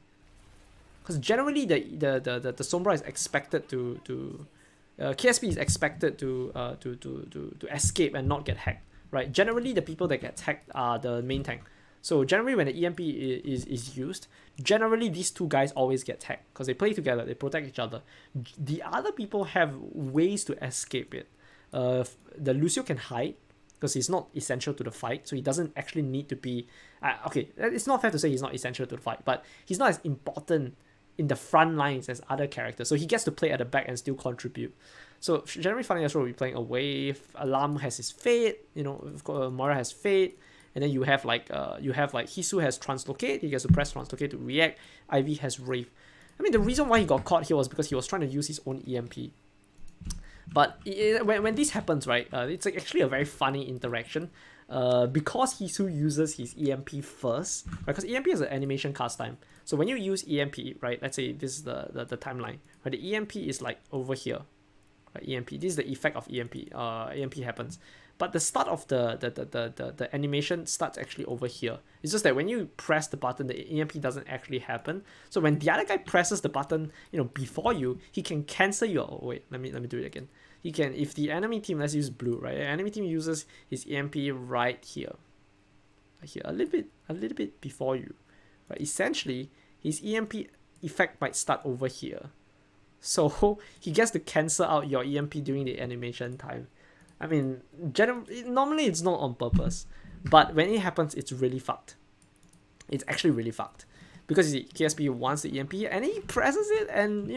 Because generally the Sombra is expected to KSP is expected to escape and not get hacked, right? Generally the people that get hacked are the main tank. So generally when the EMP is used, generally these two guys always get hacked because they play together, they protect each other. The other people have ways to escape it. The Lucio can hide because he's not essential to the fight, so he doesn't actually need to be okay, it's not fair to say he's not essential to the fight, but he's not as important in the front lines as other characters, so he gets to play at the back and still contribute. So generally Funny Astro will be playing away. Alarm has his Fate, Moira has Fate, and then you have Hisu has Translocate. He gets to press Translocate to react. Ivy has Wraith. I mean, the reason why he got caught here was because he was trying to use his own EMP. But when this happens, right, it's actually a very funny interaction. because Hisu uses his EMP first, right? Because EMP is an animation cast time. So when you use EMP, right? Let's say this is the timeline, right? The EMP is like over here, right? EMP. This is the effect of EMP. EMP happens, but the start of the animation starts actually over here. It's just that when you press the button, the EMP doesn't actually happen. So when the other guy presses the button, before you, he can cancel your. Oh, wait, let me do it again. He can, if the enemy team, let's use blue, right? The enemy team uses his EMP right here, a little bit before you, right? Essentially, his EMP effect might start over here, so he gets to cancel out your EMP during the animation time. I mean, normally it's not on purpose, but when it happens, it's really fucked. It's actually really fucked because KSP wants the EMP and he presses it, and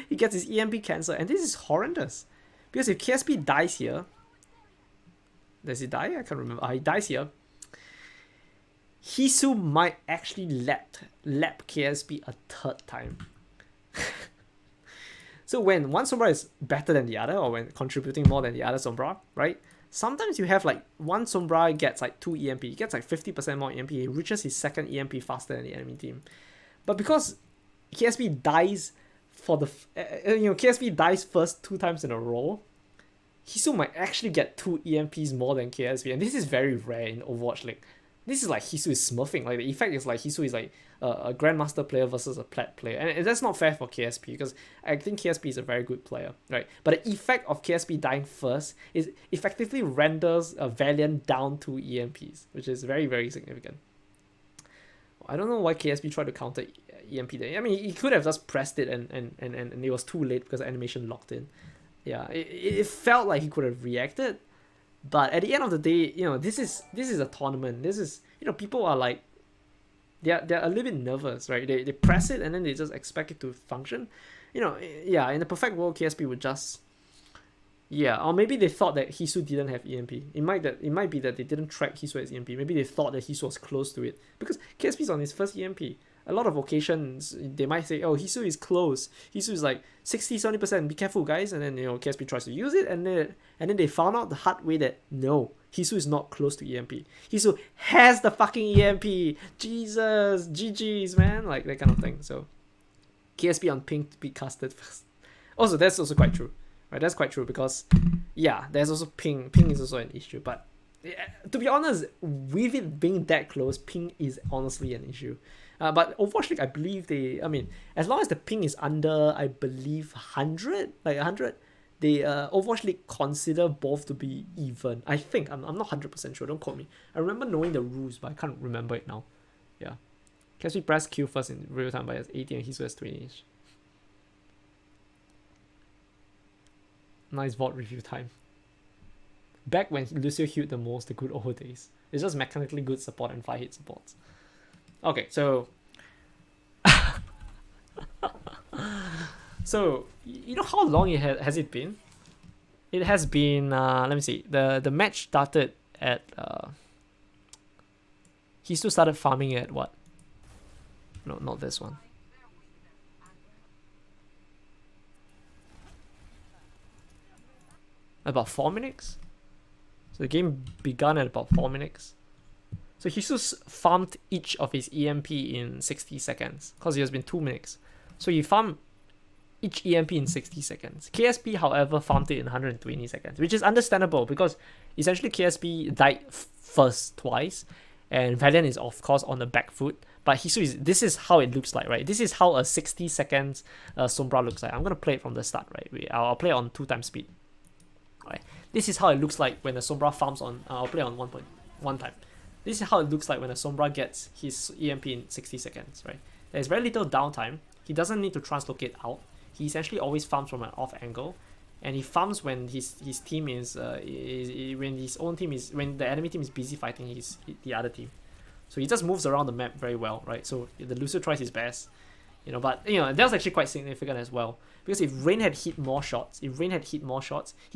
he gets his EMP cancelled, and this is horrendous. Because if KSP dies here, does he die? I can't remember. He dies here. Hisu might actually lap KSP a third time. So when one Sombra is better than the other, or when contributing more than the other Sombra, right? Sometimes you have like one Sombra gets like 2 EMP, he gets like 50% more EMP, he reaches his second EMP faster than the enemy team. But because KSP dies KSP dies first 2 times in a row, Hisu might actually get 2 EMPs more than KSP, and this is very rare in Overwatch League. This is like Hisu is smurfing. Like the effect is like Hisu is like a Grandmaster player versus a Plat player, and that's not fair for KSP because I think KSP is a very good player, right? But the effect of KSP dying first is effectively renders a Valiant down 2 EMPs, which is very, very significant. I don't know why KSP tried to counter EMP there. I mean, he could have just pressed it and it was too late because the animation locked in. Yeah, it felt like he could have reacted. But at the end of the day, this is a tournament. This is, people are like, they're a little bit nervous, right? They press it and then they just expect it to function. Yeah, in the perfect world, KSP would just, or maybe they thought that Hisu didn't have EMP. It might be that they didn't track Hisu as EMP. Maybe they thought that Hisu was close to it because KSP is on his first EMP. A lot of occasions they might say, oh, Hisu is close. Hisu is like 60-70%. Be careful, guys. And then KSP tries to use it, and then they found out the hard way that no, Hisu is not close to EMP. Hisu has the fucking EMP. Jesus, GG's, man, like that kind of thing. So KSP on ping to be casted first. Also, that's also quite true, right? That's quite true because there's also ping. Ping is also an issue, but to be honest, with it being that close, ping is honestly an issue. But Overwatch League, I believe as long as the ping is under, I believe 100, they Overwatch League consider both to be even. I think I'm not 100% sure. Don't quote me. I remember knowing the rules, but I can't remember it now. Yeah, KSP press Q first in real time, but he has 80 and he's has 20-ish. Nice VOD review time. Back when Lucio healed the most, the good old days. It's just mechanically good support and 5-hit supports. Okay, so so how long has it been? It has been let me see. The match started at he still started farming at what? No, not this one. About 4 minutes. So the game began at about 4 minutes. So Hisu farmed each of his EMP in 60 seconds because it has been 2 minutes. So he farmed each EMP in 60 seconds. KSP, however, farmed it in 120 seconds, which is understandable because essentially KSP died first twice, and Valiant is of course on the back foot. But Hisu this is how it looks like, right? This is how a 60 seconds Sombra looks like. I'm gonna play it from the start, right? I'll play it on 2x speed. Alright. This is how it looks like when the Sombra farms on. I'll play on 1.1 time. This is how it looks like when a Sombra gets his EMP in 60 seconds, right? There's very little downtime. He doesn't need to translocate out. He essentially always farms from an off angle, and he farms when his team is when the enemy team is busy fighting the other team. So he just moves around the map very well, right? So the Lucio tries his best, but that was actually quite significant as well, because if Rain had hit more shots, he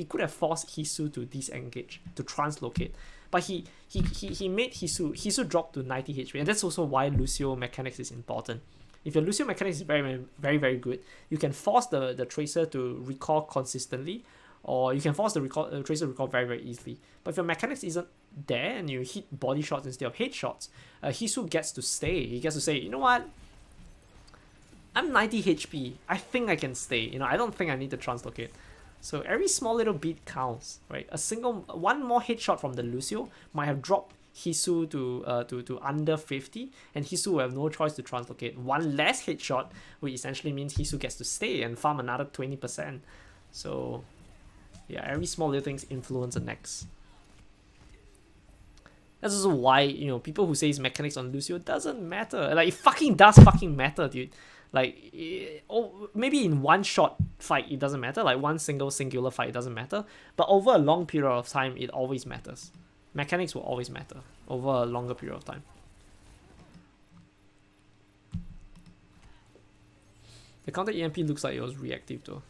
could have forced Hisu to disengage, to translocate. But he made Hisu drop to 90 HP, and that's also why Lucio mechanics is important. If your Lucio mechanics is very, very, very good, you can force the Tracer to recall consistently, or you can force the tracer recall very, very easily. But if your mechanics isn't there and you hit body shots instead of head shots, Hisu gets to stay. He gets to say, you know what? I'm 90 HP. I think I can stay. You know, I don't think I need to translocate. So every small little beat counts, right? One more headshot from the Lucio might have dropped Hisu to under 50, and Hisu will have no choice to translocate. One less headshot, which essentially means Hisu gets to stay and farm another 20%. So yeah, every small little things influence the next. That's also why, you know, people who say his mechanics on Lucio doesn't matter. Like, it fucking does fucking matter, dude. Like, maybe in one short fight it doesn't matter, like one singular fight it doesn't matter, but over a long period of time it always matters. Mechanics will always matter over a longer period of time. The counter EMP looks like it was reactive though.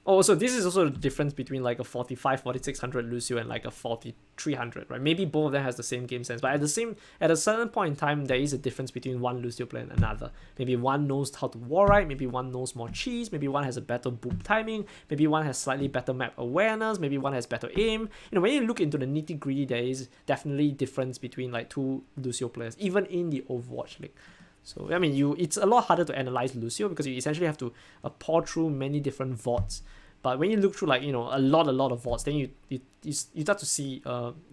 Oh, so this is also the difference between like a 4600 Lucio and like a 4300, right? Maybe both of them has the same game sense, but at a certain point in time, there is a difference between one Lucio player and another. Maybe one knows how to war ride, maybe one knows more cheese, maybe one has a better boop timing, maybe one has slightly better map awareness, maybe one has better aim. You know, when you look into the nitty gritty, there is definitely difference between like two Lucio players, even in the Overwatch League. So I mean, it's a lot harder to analyze Lucio because you essentially have to pour through many different VODs. But when you look through like, you know, a lot of VODs, then you start to see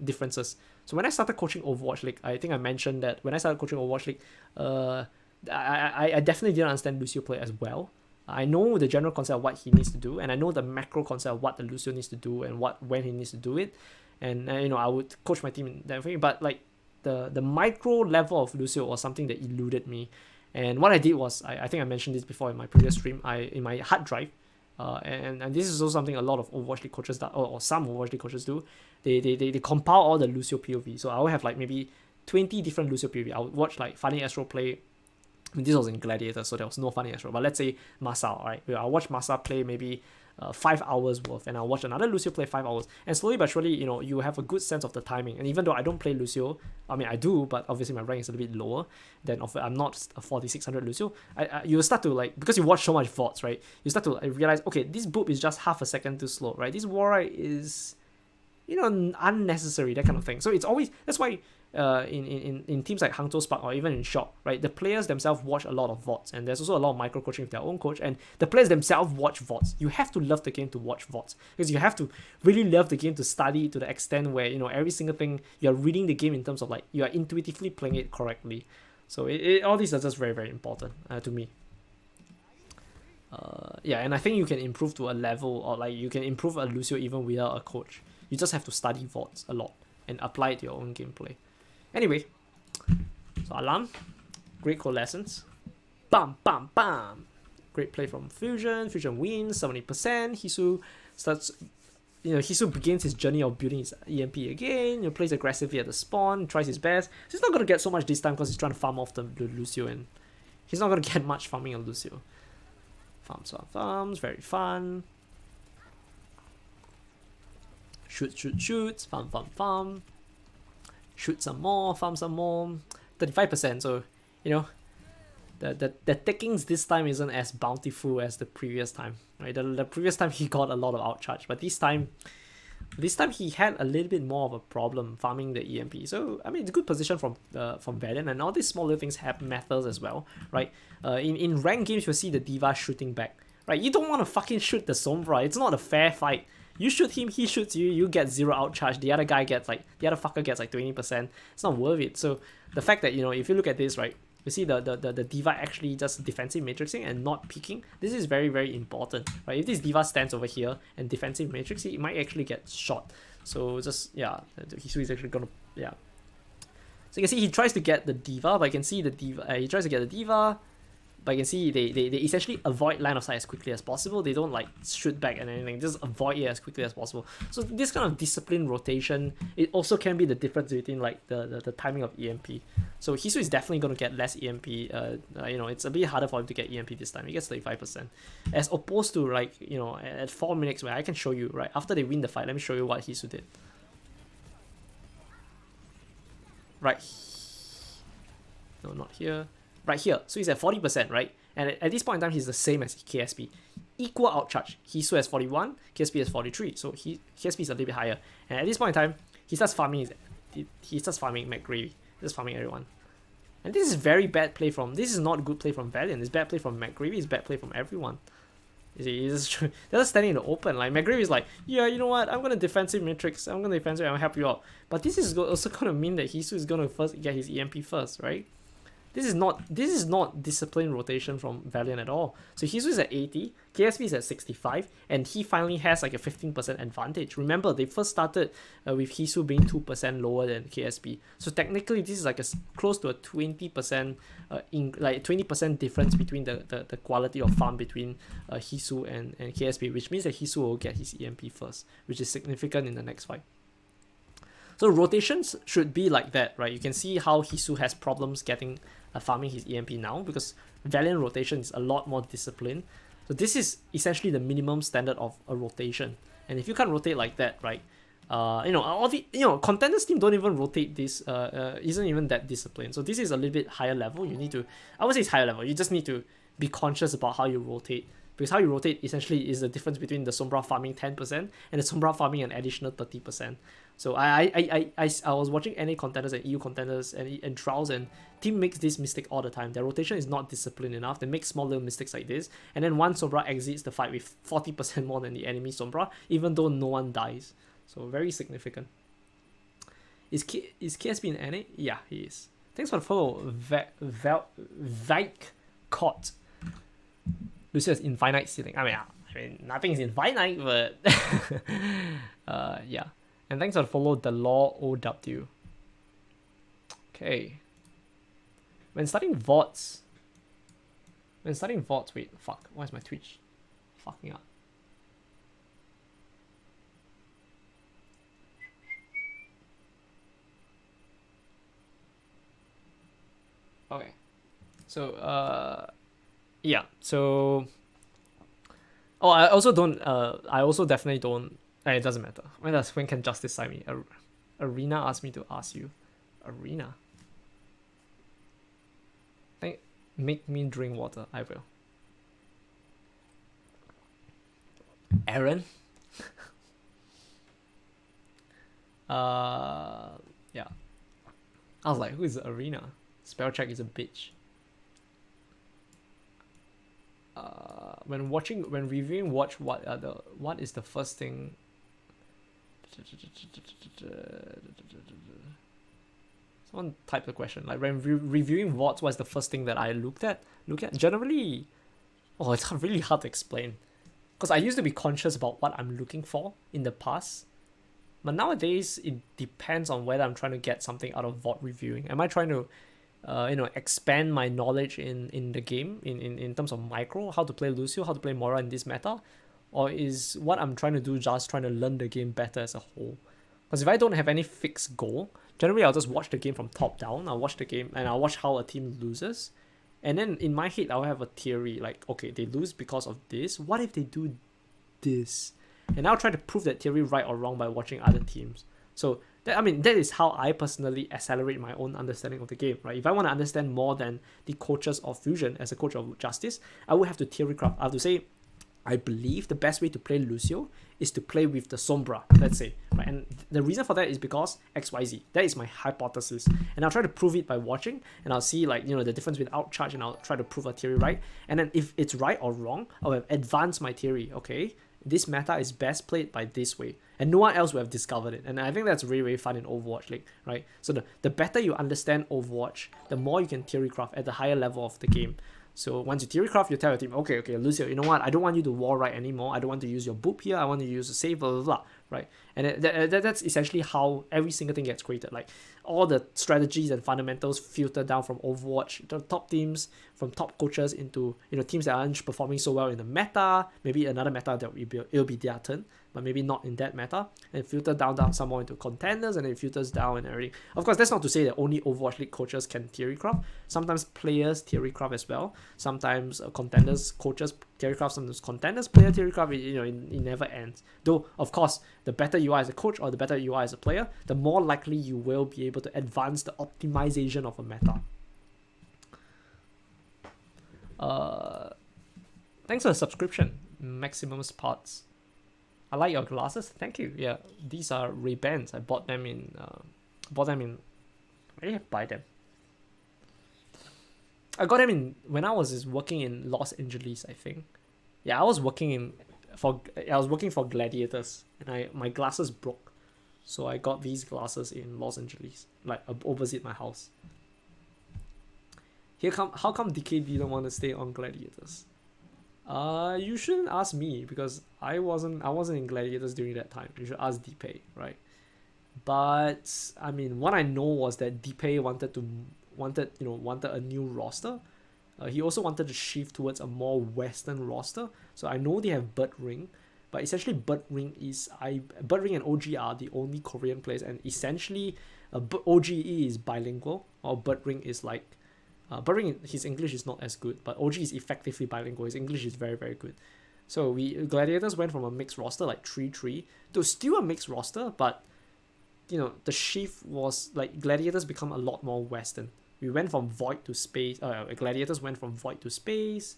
differences. So when I started coaching Overwatch League, I think I mentioned that when I started coaching Overwatch League, I definitely didn't understand Lucio play as well. I know the general concept of what he needs to do, and I know the macro concept of what the Lucio needs to do and when he needs to do it. And you know, I would coach my team in that way. But like the micro level of Lucio was something that eluded me. And what I did was, I think I mentioned this before in my previous stream, in my hard drive, and this is also something a lot of Overwatch League coaches do, or some Overwatch League coaches do. They compile all the Lucio POV. So I will have like maybe 20 different Lucio POV. I would watch like Funny Astro play. I mean, this was in Gladiator, so there was no Funny Astro. But let's say Masa, right? I'll watch Masa play maybe 5 hours worth, and I'll watch another Lucio play 5 hours. And slowly but surely, you know, you have a good sense of the timing. And even though I don't play Lucio, I mean, I do, but obviously my rank is a little bit lower than I'm not a 4600 Lucio. You start to like, because you watch so much VODs, right? You start to realize, okay, this boop is just half a second too slow, right? This war ride is, you know, unnecessary, that kind of thing. So it's always, that's why in teams like Hangzhou Spark or even in Shock, right, the players themselves watch a lot of VODs, and there's also a lot of micro coaching with their own coach, and the players themselves watch VODs. You have to love the game to watch VODs, because you have to really love the game to study to the extent where, you know, every single thing you're reading the game in terms of like you are intuitively playing it correctly. So all these are just very, very important to me. Yeah, and I think you can improve to a level, or like you can improve a Lucio even without a coach. You just have to study VODs a lot and apply it to your own gameplay. Anyway, so Alarm, great coalescence. Bam, bam, bam. Great play from Fusion. Fusion wins 70%. Hisu starts, you know, Hisu begins his journey of building his EMP again. You know, plays aggressively at the spawn, tries his best. He's not gonna get so much this time because he's trying to farm off the Lucio, and he's not gonna get much farming on Lucio. Farms, very fun. Shoot, farm. Shoot some more, farm some more. 35%, so, you know, the takings this time isn't as bountiful as the previous time, right? The previous time he got a lot of outcharge, but this time he had a little bit more of a problem farming the EMP. So I mean, it's a good position from Valiant, and all these small little things have matters as well, right? In ranked games you'll see the D.Va shooting back, right? You don't want to fucking shoot the Sombra. It's not a fair fight. You shoot him, he shoots you, you get 0 outcharge, the other fucker gets like 20%. It's not worth it. So the fact that, you know, if you look at this, right, you see the D.Va actually just defensive matrixing and not peeking. This is very, very important, right? If this D.Va stands over here and defensive matrixing, it might actually get shot. So just, yeah, he's actually gonna, yeah. So you can see he tries to get the D.Va, but you can see the D.Va, he tries to get the D.Va, but you can see they essentially avoid line of sight as quickly as possible. They don't like shoot back and anything, just avoid it as quickly as possible. So this kind of disciplined rotation, it also can be the difference between like the timing of EMP. So Hisu is definitely going to get less EMP. You know, it's a bit harder for him to get EMP this time. He gets 35%. As opposed to like, you know, at 4 minutes where I can show you, right, after they win the fight, let me show you what Hisu did. Right. No, not here. Right here. So he's at 40%, right? And at this point in time, he's the same as KSP. equal outcharge. Hisu has 41, KSP has 43, so KSP is a little bit higher. And at this point in time, he starts farming McGravy. He starts farming everyone. And this is very bad play from. This is not good play from Valiant. It's bad play from McGravy. It's bad play from everyone. You see, they're just standing in the open. Like McGravy is like, yeah, you know what? I'm gonna defensive matrix. I'm gonna defensive. I'm gonna help you out. But this is also gonna mean that Hisu is gonna first get his EMP first, right? This is not disciplined rotation from Valiant at all. So Hisu is at 80, KSP is at 65, and he finally has like a 15% advantage. Remember, they first started with Hisu being 2% lower than KSP. So technically, this is like close to a 20% 20% difference between the quality of farm between Hisu and KSP, which means that Hisu will get his EMP first, which is significant in the next fight. So rotations should be like that, right? You can see how Hisu has problems getting farming his EMP now because Valiant rotation is a lot more disciplined. So this is essentially the minimum standard of a rotation. And if you can't rotate like that, right? Contenders team don't even rotate this. Isn't even that disciplined. So this is a little bit higher level. You need to. I would say it's higher level. You just need to be conscious about how you rotate. Because how you rotate essentially is the difference between the Sombra farming 10% and the Sombra farming an additional 30%. So I was watching NA contenders and EU contenders and trials, and team makes this mistake all the time. Their rotation is not disciplined enough. They make small little mistakes like this, and then one Sombra exits the fight with 40% more than the enemy Sombra, even though no one dies. So very significant. Is KSP in NA? Yeah, he is. Thanks for the follow, Vike Caught. Lucius infinite ceiling. I mean, nothing is infinite, but yeah. And thanks for the follow, the law OW. Okay. When starting VODs, wait, fuck, why is my Twitch fucking up? Okay. So, yeah, so... Oh, I also definitely don't... it doesn't matter. When can Justice sign me? Arena asked me to ask you. Arena? Make me drink water. I will. Aaron? Yeah. I was like, who is Arena? Spellcheck is a bitch. When reviewing watch, what is the first thing? Someone type the question. Like when reviewing VODs, what's the first thing that I look at? Generally, it's really hard to explain. Because I used to be conscious about what I'm looking for in the past. But nowadays, it depends on whether I'm trying to get something out of VOD reviewing. Am I trying to expand my knowledge in the game in terms of micro, how to play Lucio, how to play Mora in this meta? Or is what I'm trying to do just trying to learn the game better as a whole? Because if I don't have any fixed goal, generally I'll just watch the game from top down. I'll watch the game and I'll watch how a team loses. And then in my head, I'll have a theory like, okay, they lose because of this. What if they do this? And I'll try to prove that theory right or wrong by watching other teams. So that is how I personally accelerate my own understanding of the game, right? If I want to understand more than the coaches of Fusion as a coach of Justice, I would have to theory craft. I have to say, I believe the best way to play Lucio is to play with the Sombra, let's say, right? And the reason for that is because XYZ. That is my hypothesis. And I'll try to prove it by watching, and I'll see the difference with outcharge, and I'll try to prove a theory right. And then if it's right or wrong, I'll have advanced my theory, okay? This meta is best played by this way, and no one else will have discovered it. And I think that's really, really fun in Overwatch League, right? So the better you understand Overwatch, the more you can theory craft at the higher level of the game. So once you theory craft, you tell your team, okay, Lucio, you know what? I don't want you to wall right anymore. I don't want to use your boop here. I want to use a save, blah, blah, blah, right? And that's essentially how every single thing gets created. Like all the strategies and fundamentals filter down from Overwatch, the top teams, from top coaches into teams that aren't performing so well in the meta. Maybe another meta that it'll be their turn, but maybe not in that meta, and filter down some more into contenders, and then it filters down and everything. Of course, that's not to say that only Overwatch League coaches can theory craft. Sometimes players theory craft as well. Sometimes contenders coaches theory craft. Sometimes contenders player theory craft. It never ends. Though, of course, the better you are as a coach or the better you are as a player, the more likely you will be able to advance the optimization of a meta. Thanks for the subscription, Maximum Parts. I like your glasses. Thank you. Yeah, these are Ray-Bans. I bought them in. Where did I buy them? I got them in when I was working in Los Angeles, I think. Yeah, I was working for Gladiators, and my glasses broke, so I got these glasses in Los Angeles, like opposite my house. How come DK didn't want to stay on Gladiators? You shouldn't ask me because I wasn't in Gladiators during that time. You should ask DP, right? But I mean, what I know was that DP wanted a new roster. He also wanted to shift towards a more Western roster. So I know they have Bud Ring, but essentially Bud Ring and OG are the only Korean players, and essentially OGE is bilingual, or Bud Ring is like Bud Ring, his English is not as good, but OG is effectively bilingual. His English is very, very good. So Gladiators went from a mixed roster like 3-3 to still a mixed roster, but the shift was like Gladiators become a lot more Western. We went from Void to Space. Gladiators went from Void to Space.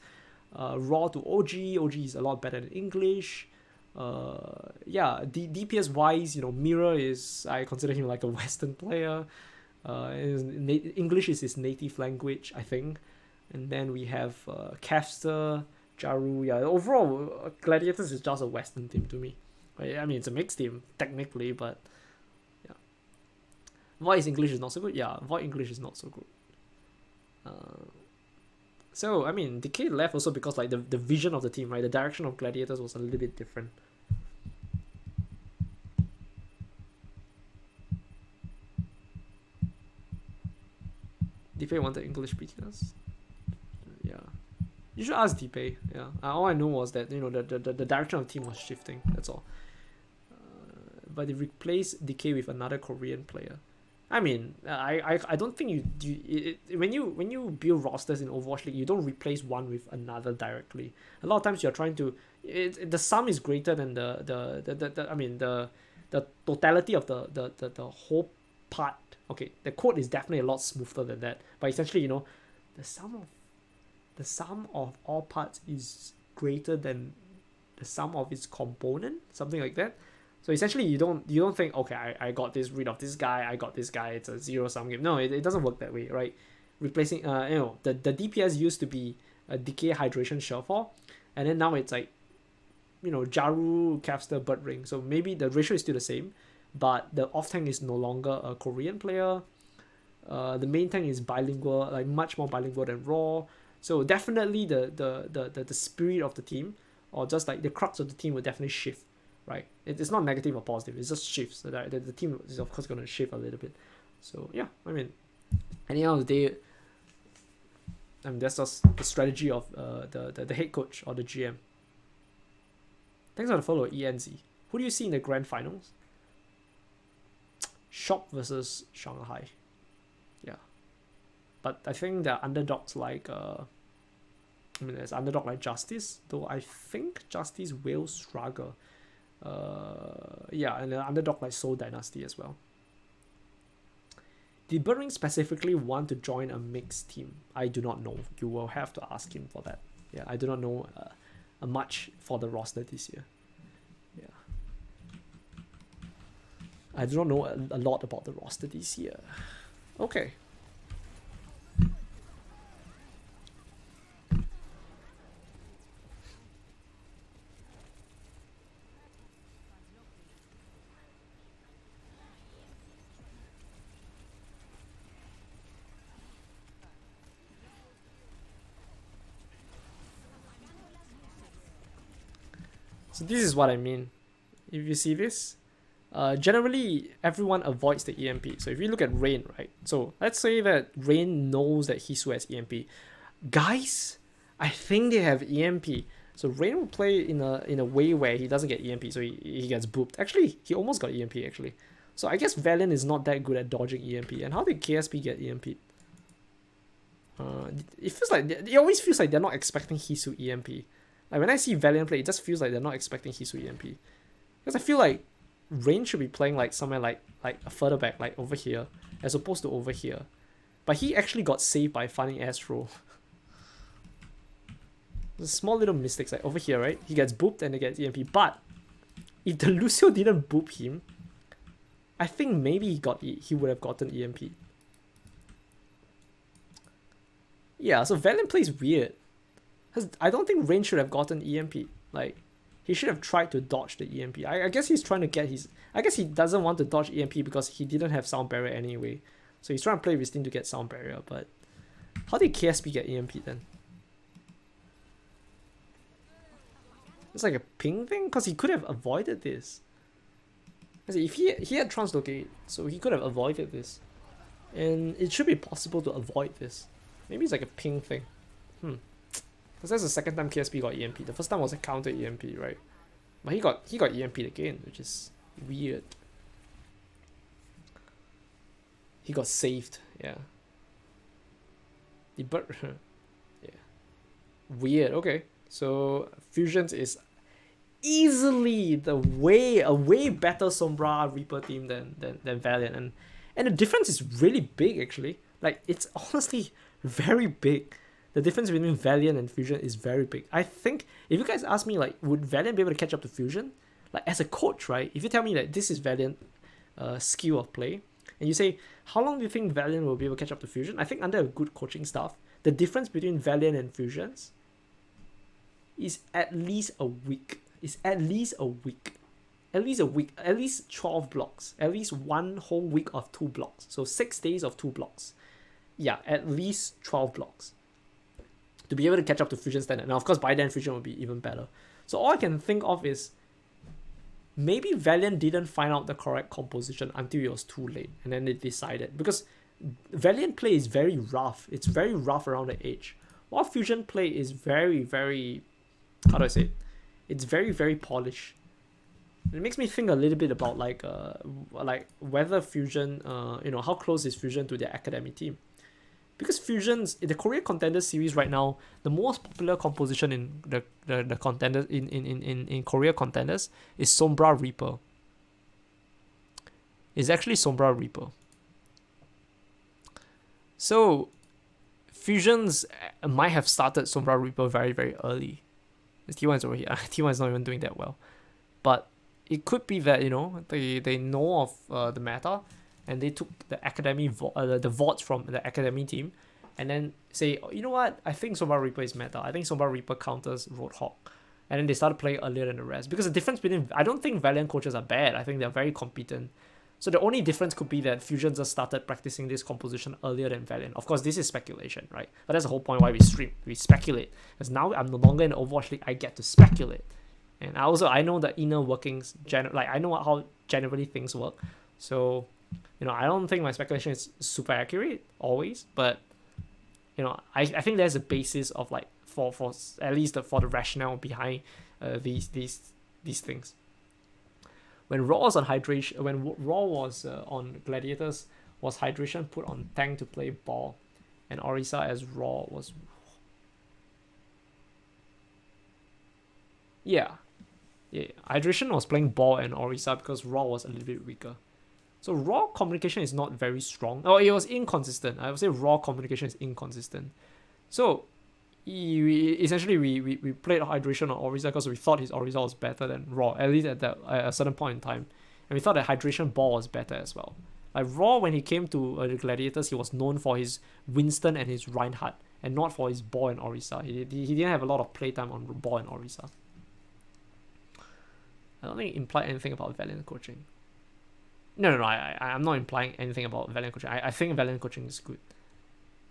Raw to OG. OG is a lot better than English. DPS wise, Mirror is, I consider him like a Western player. English is his native language, I think. And then we have Kafster, Jaru. Yeah, overall, Gladiators is just a Western team to me. Right? I mean, it's a mixed team technically, but yeah. Void English is not so good. Yeah, Void English is not so good. So I mean, Decay left also because like the vision of the team, right? The direction of Gladiators was a little bit different. Deepay wanted English speakers. Yeah, you should ask Deepay. Yeah, all I know was that the direction of the team was shifting. That's all. But they replaced Decay with another Korean player. I mean, I don't think when you build rosters in Overwatch League, you don't replace one with another directly. A lot of times you're trying to, the sum is greater than the totality of the whole part. Okay, the code is definitely a lot smoother than that, but essentially the sum of all parts is greater than the sum of its component, something like that. So essentially, you don't think, okay, I got rid of this guy, I got this guy, it's a zero-sum game. No, it doesn't work that way, right? Replacing, the DPS used to be a Decay, Hydration, Shellfall, and then now it's like, Jaru, Capster, Bud Ring. So maybe the ratio is still the same, but the off tank is no longer a Korean player. The main tank is bilingual, like much more bilingual than Raw. So definitely the spirit of the team, or just like the crux of the team, will definitely shift. Right, it's not negative or positive. It just shifts. So that the team is of course going to shift a little bit. So yeah, I mean, at the end of the day, I mean that's just the strategy of the head coach or the GM. Thanks for the follow, ENZ. Who do you see in the grand finals? Shock versus Shanghai. Yeah, but I think there are underdogs like there's underdog like Justice, though I think Justice will struggle. And the underdog like Soul Dynasty as well. Did Burning specifically want to join a mixed team? I do not know. You will have to ask him for that. Yeah, I do not know much for the roster this year. Yeah, I do not know a lot about the roster this year. Okay. So this is what I mean. If you see this, generally everyone avoids the EMP. So if you look at Rain, right? So let's say that Rain knows that Hisu has EMP. Guys, I think they have EMP. So Rain will play in a way where he doesn't get EMP, so he gets booped. Actually, he almost got EMP actually. So I guess Valiant is not that good at dodging EMP. And how did KSP get EMP? It always feels like they're not expecting Hisu EMP. Like when I see Valiant play, it just feels like they're not expecting Hisu EMP. Because I feel like Rain should be playing like somewhere like further back, like over here, as opposed to over here. But he actually got saved by Funny Astro. There's small little mistakes like over here, right? He gets booped and he gets EMP. But if the Lucio didn't boop him, I think maybe he would have gotten EMP. Yeah, so Valiant plays weird. I don't think Rain should have gotten EMP. Like, he should have tried to dodge the EMP. I guess he's trying to get his... I guess he doesn't want to dodge EMP because he didn't have Sound Barrier anyway. So he's trying to play Ristin to get Sound Barrier, but... How did KSP get EMP then? It's like a ping thing? Because he could have avoided this. If he had Translocate, so he could have avoided this. And it should be possible to avoid this. Maybe it's like a ping thing. Because that's the second time KSP got EMP. The first time was a counter EMP, right? But he got EMP'd again, which is weird. He got saved, yeah. Yeah. Weird, okay. So Fusions is easily a way better Sombra Reaper team than Valiant, and the difference is really big actually. Like, it's honestly very big. The difference between Valiant and Fusion is very big. I think if you guys ask me, like, would Valiant be able to catch up to Fusion? Like, as a coach, right? If you tell me that this is Valiant skill of play, and you say, how long do you think Valiant will be able to catch up to Fusion? I think under a good coaching staff, the difference between Valiant and Fusions is at least a week. At least 12 blocks. At least one whole week of 2 blocks. So 6 days of 2 blocks. Yeah, at least 12 blocks. To be able to catch up to Fusion standard. Now, of course, by then Fusion will be even better. So all I can think of is maybe Valiant didn't find out the correct composition until it was too late. And then they decided. Because Valiant play is very rough. It's very rough around the edge. While Fusion play is very, very... How do I say it? It's very, very polished. It makes me think a little bit about like whether Fusion, how close is Fusion to their academy team? Because Fusion's in the Korea Contenders series right now, the most popular composition in the contenders in Korea Contenders is Sombra Reaper. It's actually Sombra Reaper. So Fusions might have started Sombra Reaper very, very early. The T1 is over here. T1 is not even doing that well. But it could be that, they know of the meta and they took the academy the votes from the academy team and then say, oh, you know what? I think Sombra Reaper is meta. I think Sombra Reaper counters Roadhog. And then they started playing earlier than the rest. Because the difference between... I don't think Valiant coaches are bad. I think they're very competent. So the only difference could be that Fusions just started practicing this composition earlier than Valiant. Of course, this is speculation, right? But that's the whole point why we stream. We speculate. Because now I'm no longer in the Overwatch League, I get to speculate. And I know the inner workings, I know how generally things work. So, I don't think my speculation is super accurate, always. But, I think there's a basis of, like, for at least for the rationale behind these things. When Raw was on hydration, when Raw was on Gladiators, was hydration put on tank to play ball, and Orisa as Raw was. Yeah, hydration was playing ball and Orisa because Raw was a little bit weaker. So Raw communication is not very strong. Oh, it was inconsistent. I would say Raw communication is inconsistent. So essentially we played hydration on Orisa because we thought his Orisa was better than Raw, at least at a certain point in time, and we thought that hydration ball was better as well. Like Raw, when he came to the Gladiators, he was known for his Winston and his Reinhardt, and not for his ball and Orisa. He didn't have a lot of playtime on ball and Orisa. I don't think it implied anything about Valiant coaching. No, I'm not implying anything about Valiant coaching. I think Valiant coaching is good.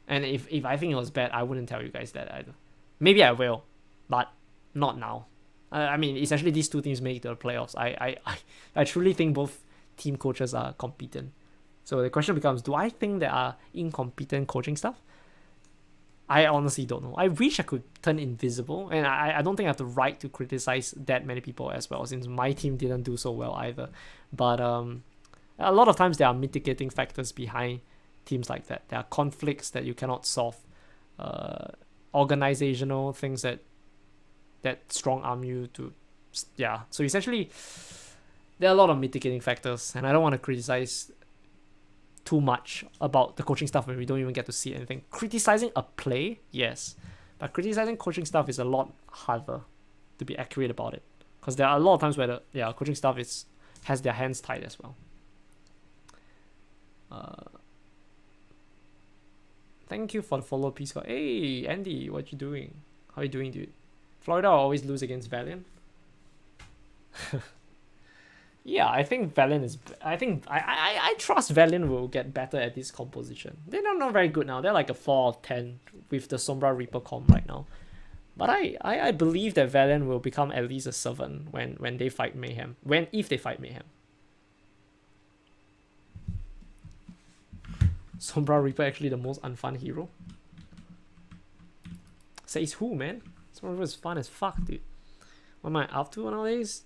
And if I think it was bad, I wouldn't tell you guys that either. Maybe I will, but not now. I mean, essentially these two teams make the playoffs. I truly think both team coaches are competent. So the question becomes, do I think there are incompetent coaching staff? I honestly don't know. I wish I could turn invisible, and I don't think I have the right to criticize that many people as well, since my team didn't do so well either. But a lot of times there are mitigating factors behind teams like that. There are conflicts that you cannot solve, organizational things that strong arm you to, so essentially there are a lot of mitigating factors, and I don't want to criticize too much about the coaching staff when we don't even get to see anything. Criticizing a play, yes, But criticizing coaching staff is a lot harder to be accurate about it, because there are a lot of times where the coaching staff has their hands tied as well. Thank you for the follow, peace God. Hey Andy, what you doing? How you doing, dude? Florida will always lose against Valiant. Yeah, I think Valiant is. I trust Valiant will get better at this composition. They're not very good now. They're like a 4 of 10 with the Sombra Reaper comp right now. But I believe that Valiant will become at least a 7 when they fight Mayhem. If they fight Mayhem. Sombra Reaper actually the most unfun hero. Says who, man? Sombra Reaper is fun as fuck, dude. What am I up to nowadays?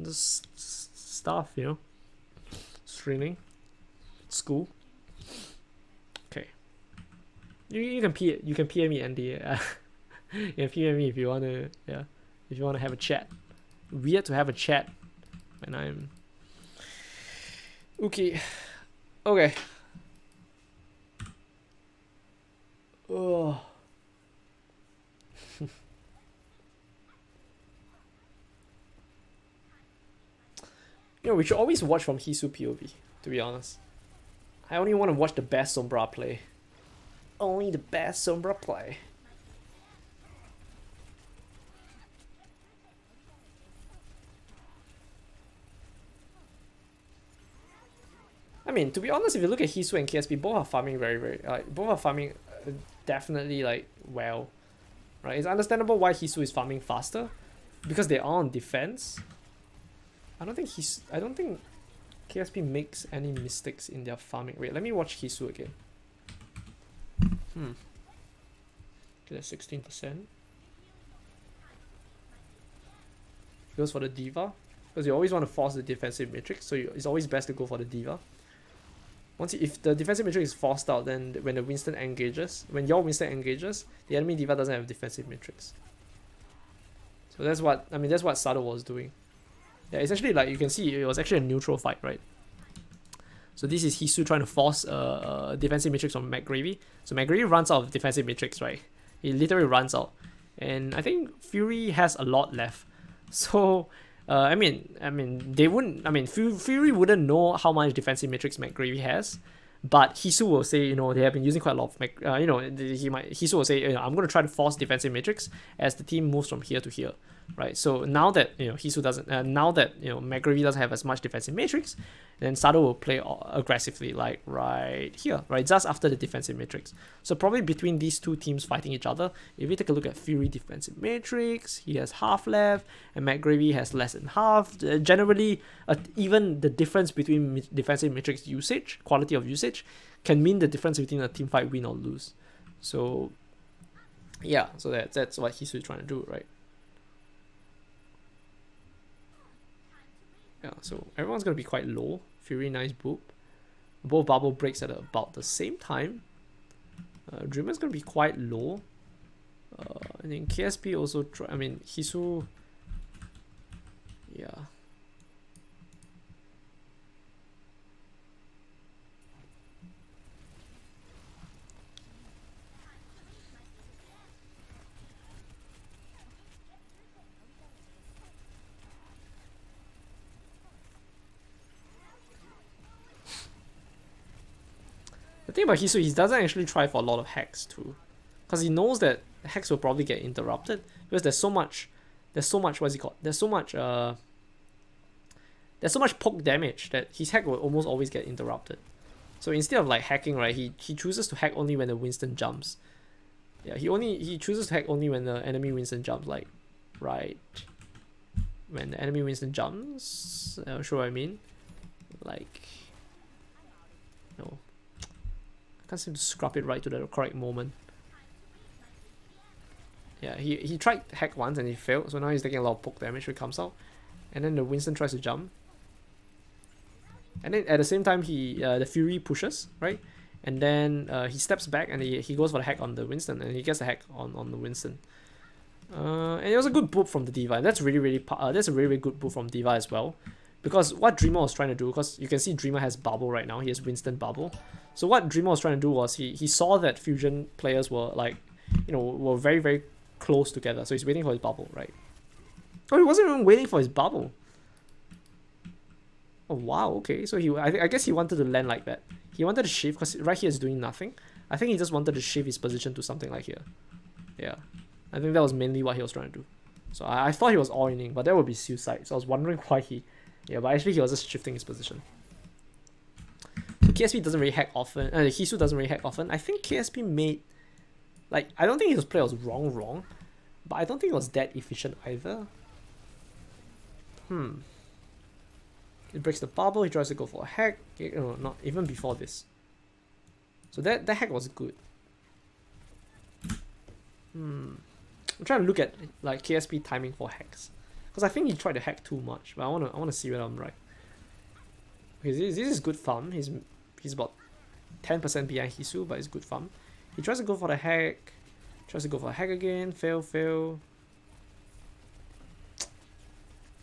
Just stuff, you know. Streaming. School. Okay. You can PM me, Andy. You can PM me if you wanna if you wanna have a chat. Weird to have a chat when I'm okay. Oh. You know, we should always watch from Hisu POV, to be honest. I only want to watch the best Sombra play. Only the best Sombra play. I mean, to be honest, if you look at Hisu and KSP, both are farming both are farming definitely well, right? It's understandable why Hisu is farming faster, because they are on defense. I don't think KSP makes any mistakes in their farming. Wait, let me watch Hisu again. Okay, that's 16%. Goes for the Diva, because you always want to force the defensive matrix, so it's always best to go for the Diva. If the defensive matrix is forced out, then when your Winston engages, the enemy Diva doesn't have defensive matrix. So that's what Sado was doing. Yeah, essentially, like you can see, it was actually a neutral fight, right? So this is Hisu trying to force a defensive matrix on McGravy. So McGravy runs out of defensive matrix, right? He literally runs out, and I think Fury has a lot left. So Fury wouldn't know how much defensive matrix McGravy has, but Hisu will say, they have been using quite a lot of Hisu will say, I'm going to try to force defensive matrix as the team moves from here to here, right? So now that Hisu doesn't, McGravy doesn't have as much defensive matrix, then Sado will play aggressively, like right here, right, just after the defensive matrix. So probably between these two teams fighting each other, if we take a look at Fury defensive matrix, he has half left, and McGravy has less than half. Generally, even the difference between defensive matrix usage, quality of usage, can mean the difference between a team fight win or lose. So yeah, so that's what Hisu is trying to do, right? Yeah, so everyone's going to be quite low. Fury, nice boop. Both bubble breaks at about the same time. Dreamer's going to be quite low. And then KSP also, Hisu... Yeah. The thing about Hisu, he doesn't actually try for a lot of hacks too, because he knows that hacks will probably get interrupted, because there's so much what's it called? There's so much poke damage that his hack will almost always get interrupted. So instead of like hacking, right, he chooses to hack only when the Winston jumps. Yeah, he chooses to hack only when the enemy Winston jumps, like right when the enemy Winston jumps. Sure what I mean? Like, no. Can't seem to scrap it right to the correct moment. Yeah, he tried hack once and he failed, so now he's taking a lot of poke damage when it comes out. And then the Winston tries to jump. And then at the same time the Fury pushes, right? And then he steps back and he goes for the hack on the Winston, and he gets the hack on the Winston. And it was a good boop from the Diva, and that's that's a really good boop from Diva as well. Because what Dreamer was trying to do, because you can see Dreamer has bubble right now, he has Winston bubble. So what Dreamer was trying to do was he saw that fusion players were like, you know, were very, very close together. So he's waiting for his bubble, right? Oh, he wasn't even waiting for his bubble. Oh, wow, okay. So I guess he wanted to land like that. He wanted to shift, because right here is doing nothing. I think he just wanted to shift his position to something like here. Yeah. I think that was mainly what he was trying to do. So I thought he was all-inning, but that would be suicide. So I was wondering why he... Yeah, but actually he was just shifting his position. So KSP doesn't really hack often. Hisu doesn't really hack often. I think KSP made... Like, I don't think his play was wrong. But I don't think it was that efficient either. It breaks the bubble, he tries to go for a hack. No, not even before this. So that hack was good. I'm trying to look at like KSP timing for hacks. Because I think he tried to hack too much, but I wanna see whether I'm right. Okay, this is good farm. He's about 10% behind Hisu, but it's good farm. He tries to go for the hack. Tries to go for a hack again. Fail.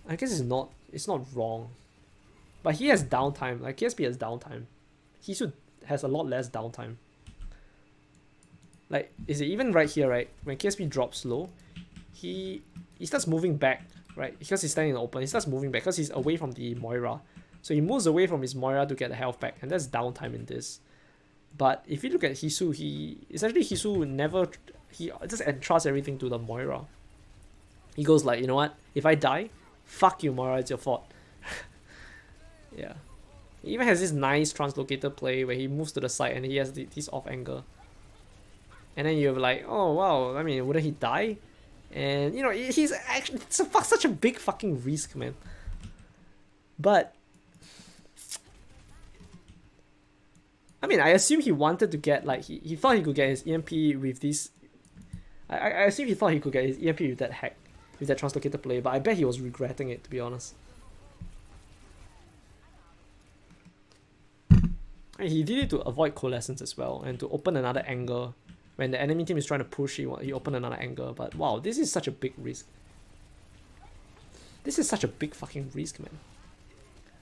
I guess it's not wrong. But he has downtime. Like KSP has downtime. Hisu has a lot less downtime. Like, is it even right here, right? When KSP drops low, he starts moving back, right? Because he's standing in the open, he starts moving back because he's away from the Moira. So he moves away from his Moira to get the health back, and that's downtime in this. But if you look at Hisu, he just entrusts everything to the Moira. He goes like, you know what? If I die, fuck you, Moira, it's your fault. Yeah. He even has this nice translocator play where he moves to the side and he has this off angle. And then you're like, oh wow, I mean, wouldn't he die? And you know, he's actually such a big fucking risk, man. But I mean, I assume he wanted to get like he thought he could get his EMP with this. I assume he thought he could get his EMP with that hack, with that translocator play, but I bet he was regretting it, to be honest. And he did it to avoid coalescence as well, and to open another angle. When the enemy team is trying to push, he opened another angle. But wow, this is such a big risk. This is such a big fucking risk, man.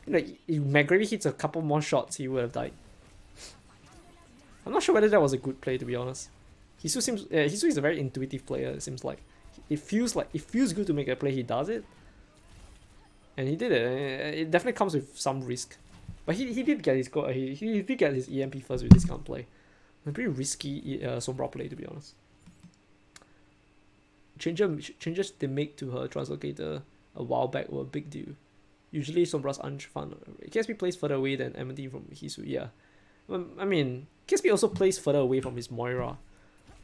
You know, if McGravy hits a couple more shots, he would have died. I'm not sure whether that was a good play, to be honest. Hisu is a very intuitive player. It seems like it feels good to make a play. He does it, and he did it. It definitely comes with some risk, but he did get his goal. He did get his EMP first with this kind of play. A pretty risky Sombra play, to be honest. Changes they make to her translocator a while back were a big deal. Usually Sombra's unfun. KSP plays further away than Amity from Hisu, yeah. I mean, KSP also plays further away from his Moira,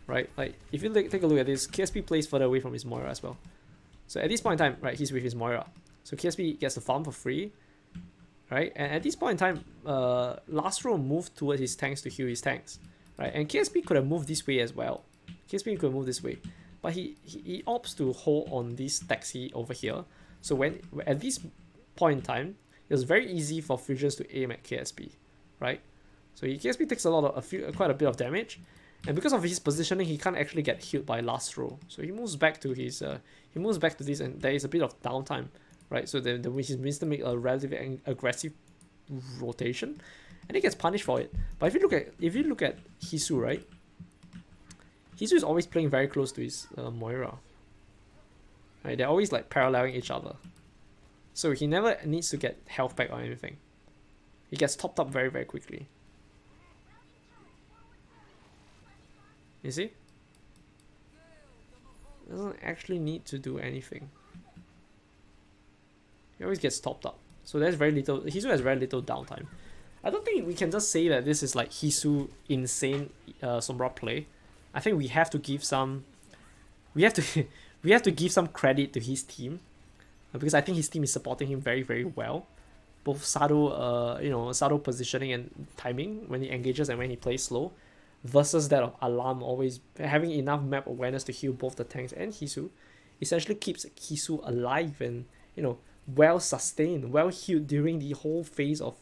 right? Like, if you take a look at this, KSP plays further away from his Moira as well. So at this point in time, right, he's with his Moira. So KSP gets the farm for free, right? And at this point in time, last row moved towards his tanks to heal his tanks. Right, and KSP could have moved this way as well. KSP could have moved this way, but he opts to hold on this taxi over here. So when at this point in time, it was very easy for Fusions to aim at KSP, right? So KSP takes quite a bit of damage, and because of his positioning, he can't actually get healed by last row. So he moves back to his this, and there is a bit of downtime, right? So then he needs to make a relatively aggressive rotation. And he gets punished for it. But if you look at Hisu, right? Hisu is always playing very close to his Moira. Right, they're always like paralleling each other. So he never needs to get health back or anything. He gets topped up very, very quickly. You see? Doesn't actually need to do anything. He always gets topped up. So there's very little. Hisu has very little downtime. I don't think we can just say that this is like Hisu insane Sombra play. I think we have to give some give some credit to his team, because I think his team is supporting him very, very well. Both subtle positioning and timing when he engages and when he plays slow, versus that of Alarm always having enough map awareness to heal both the tanks and Hisu, essentially keeps Hisu alive and well sustained, well healed during the whole phase of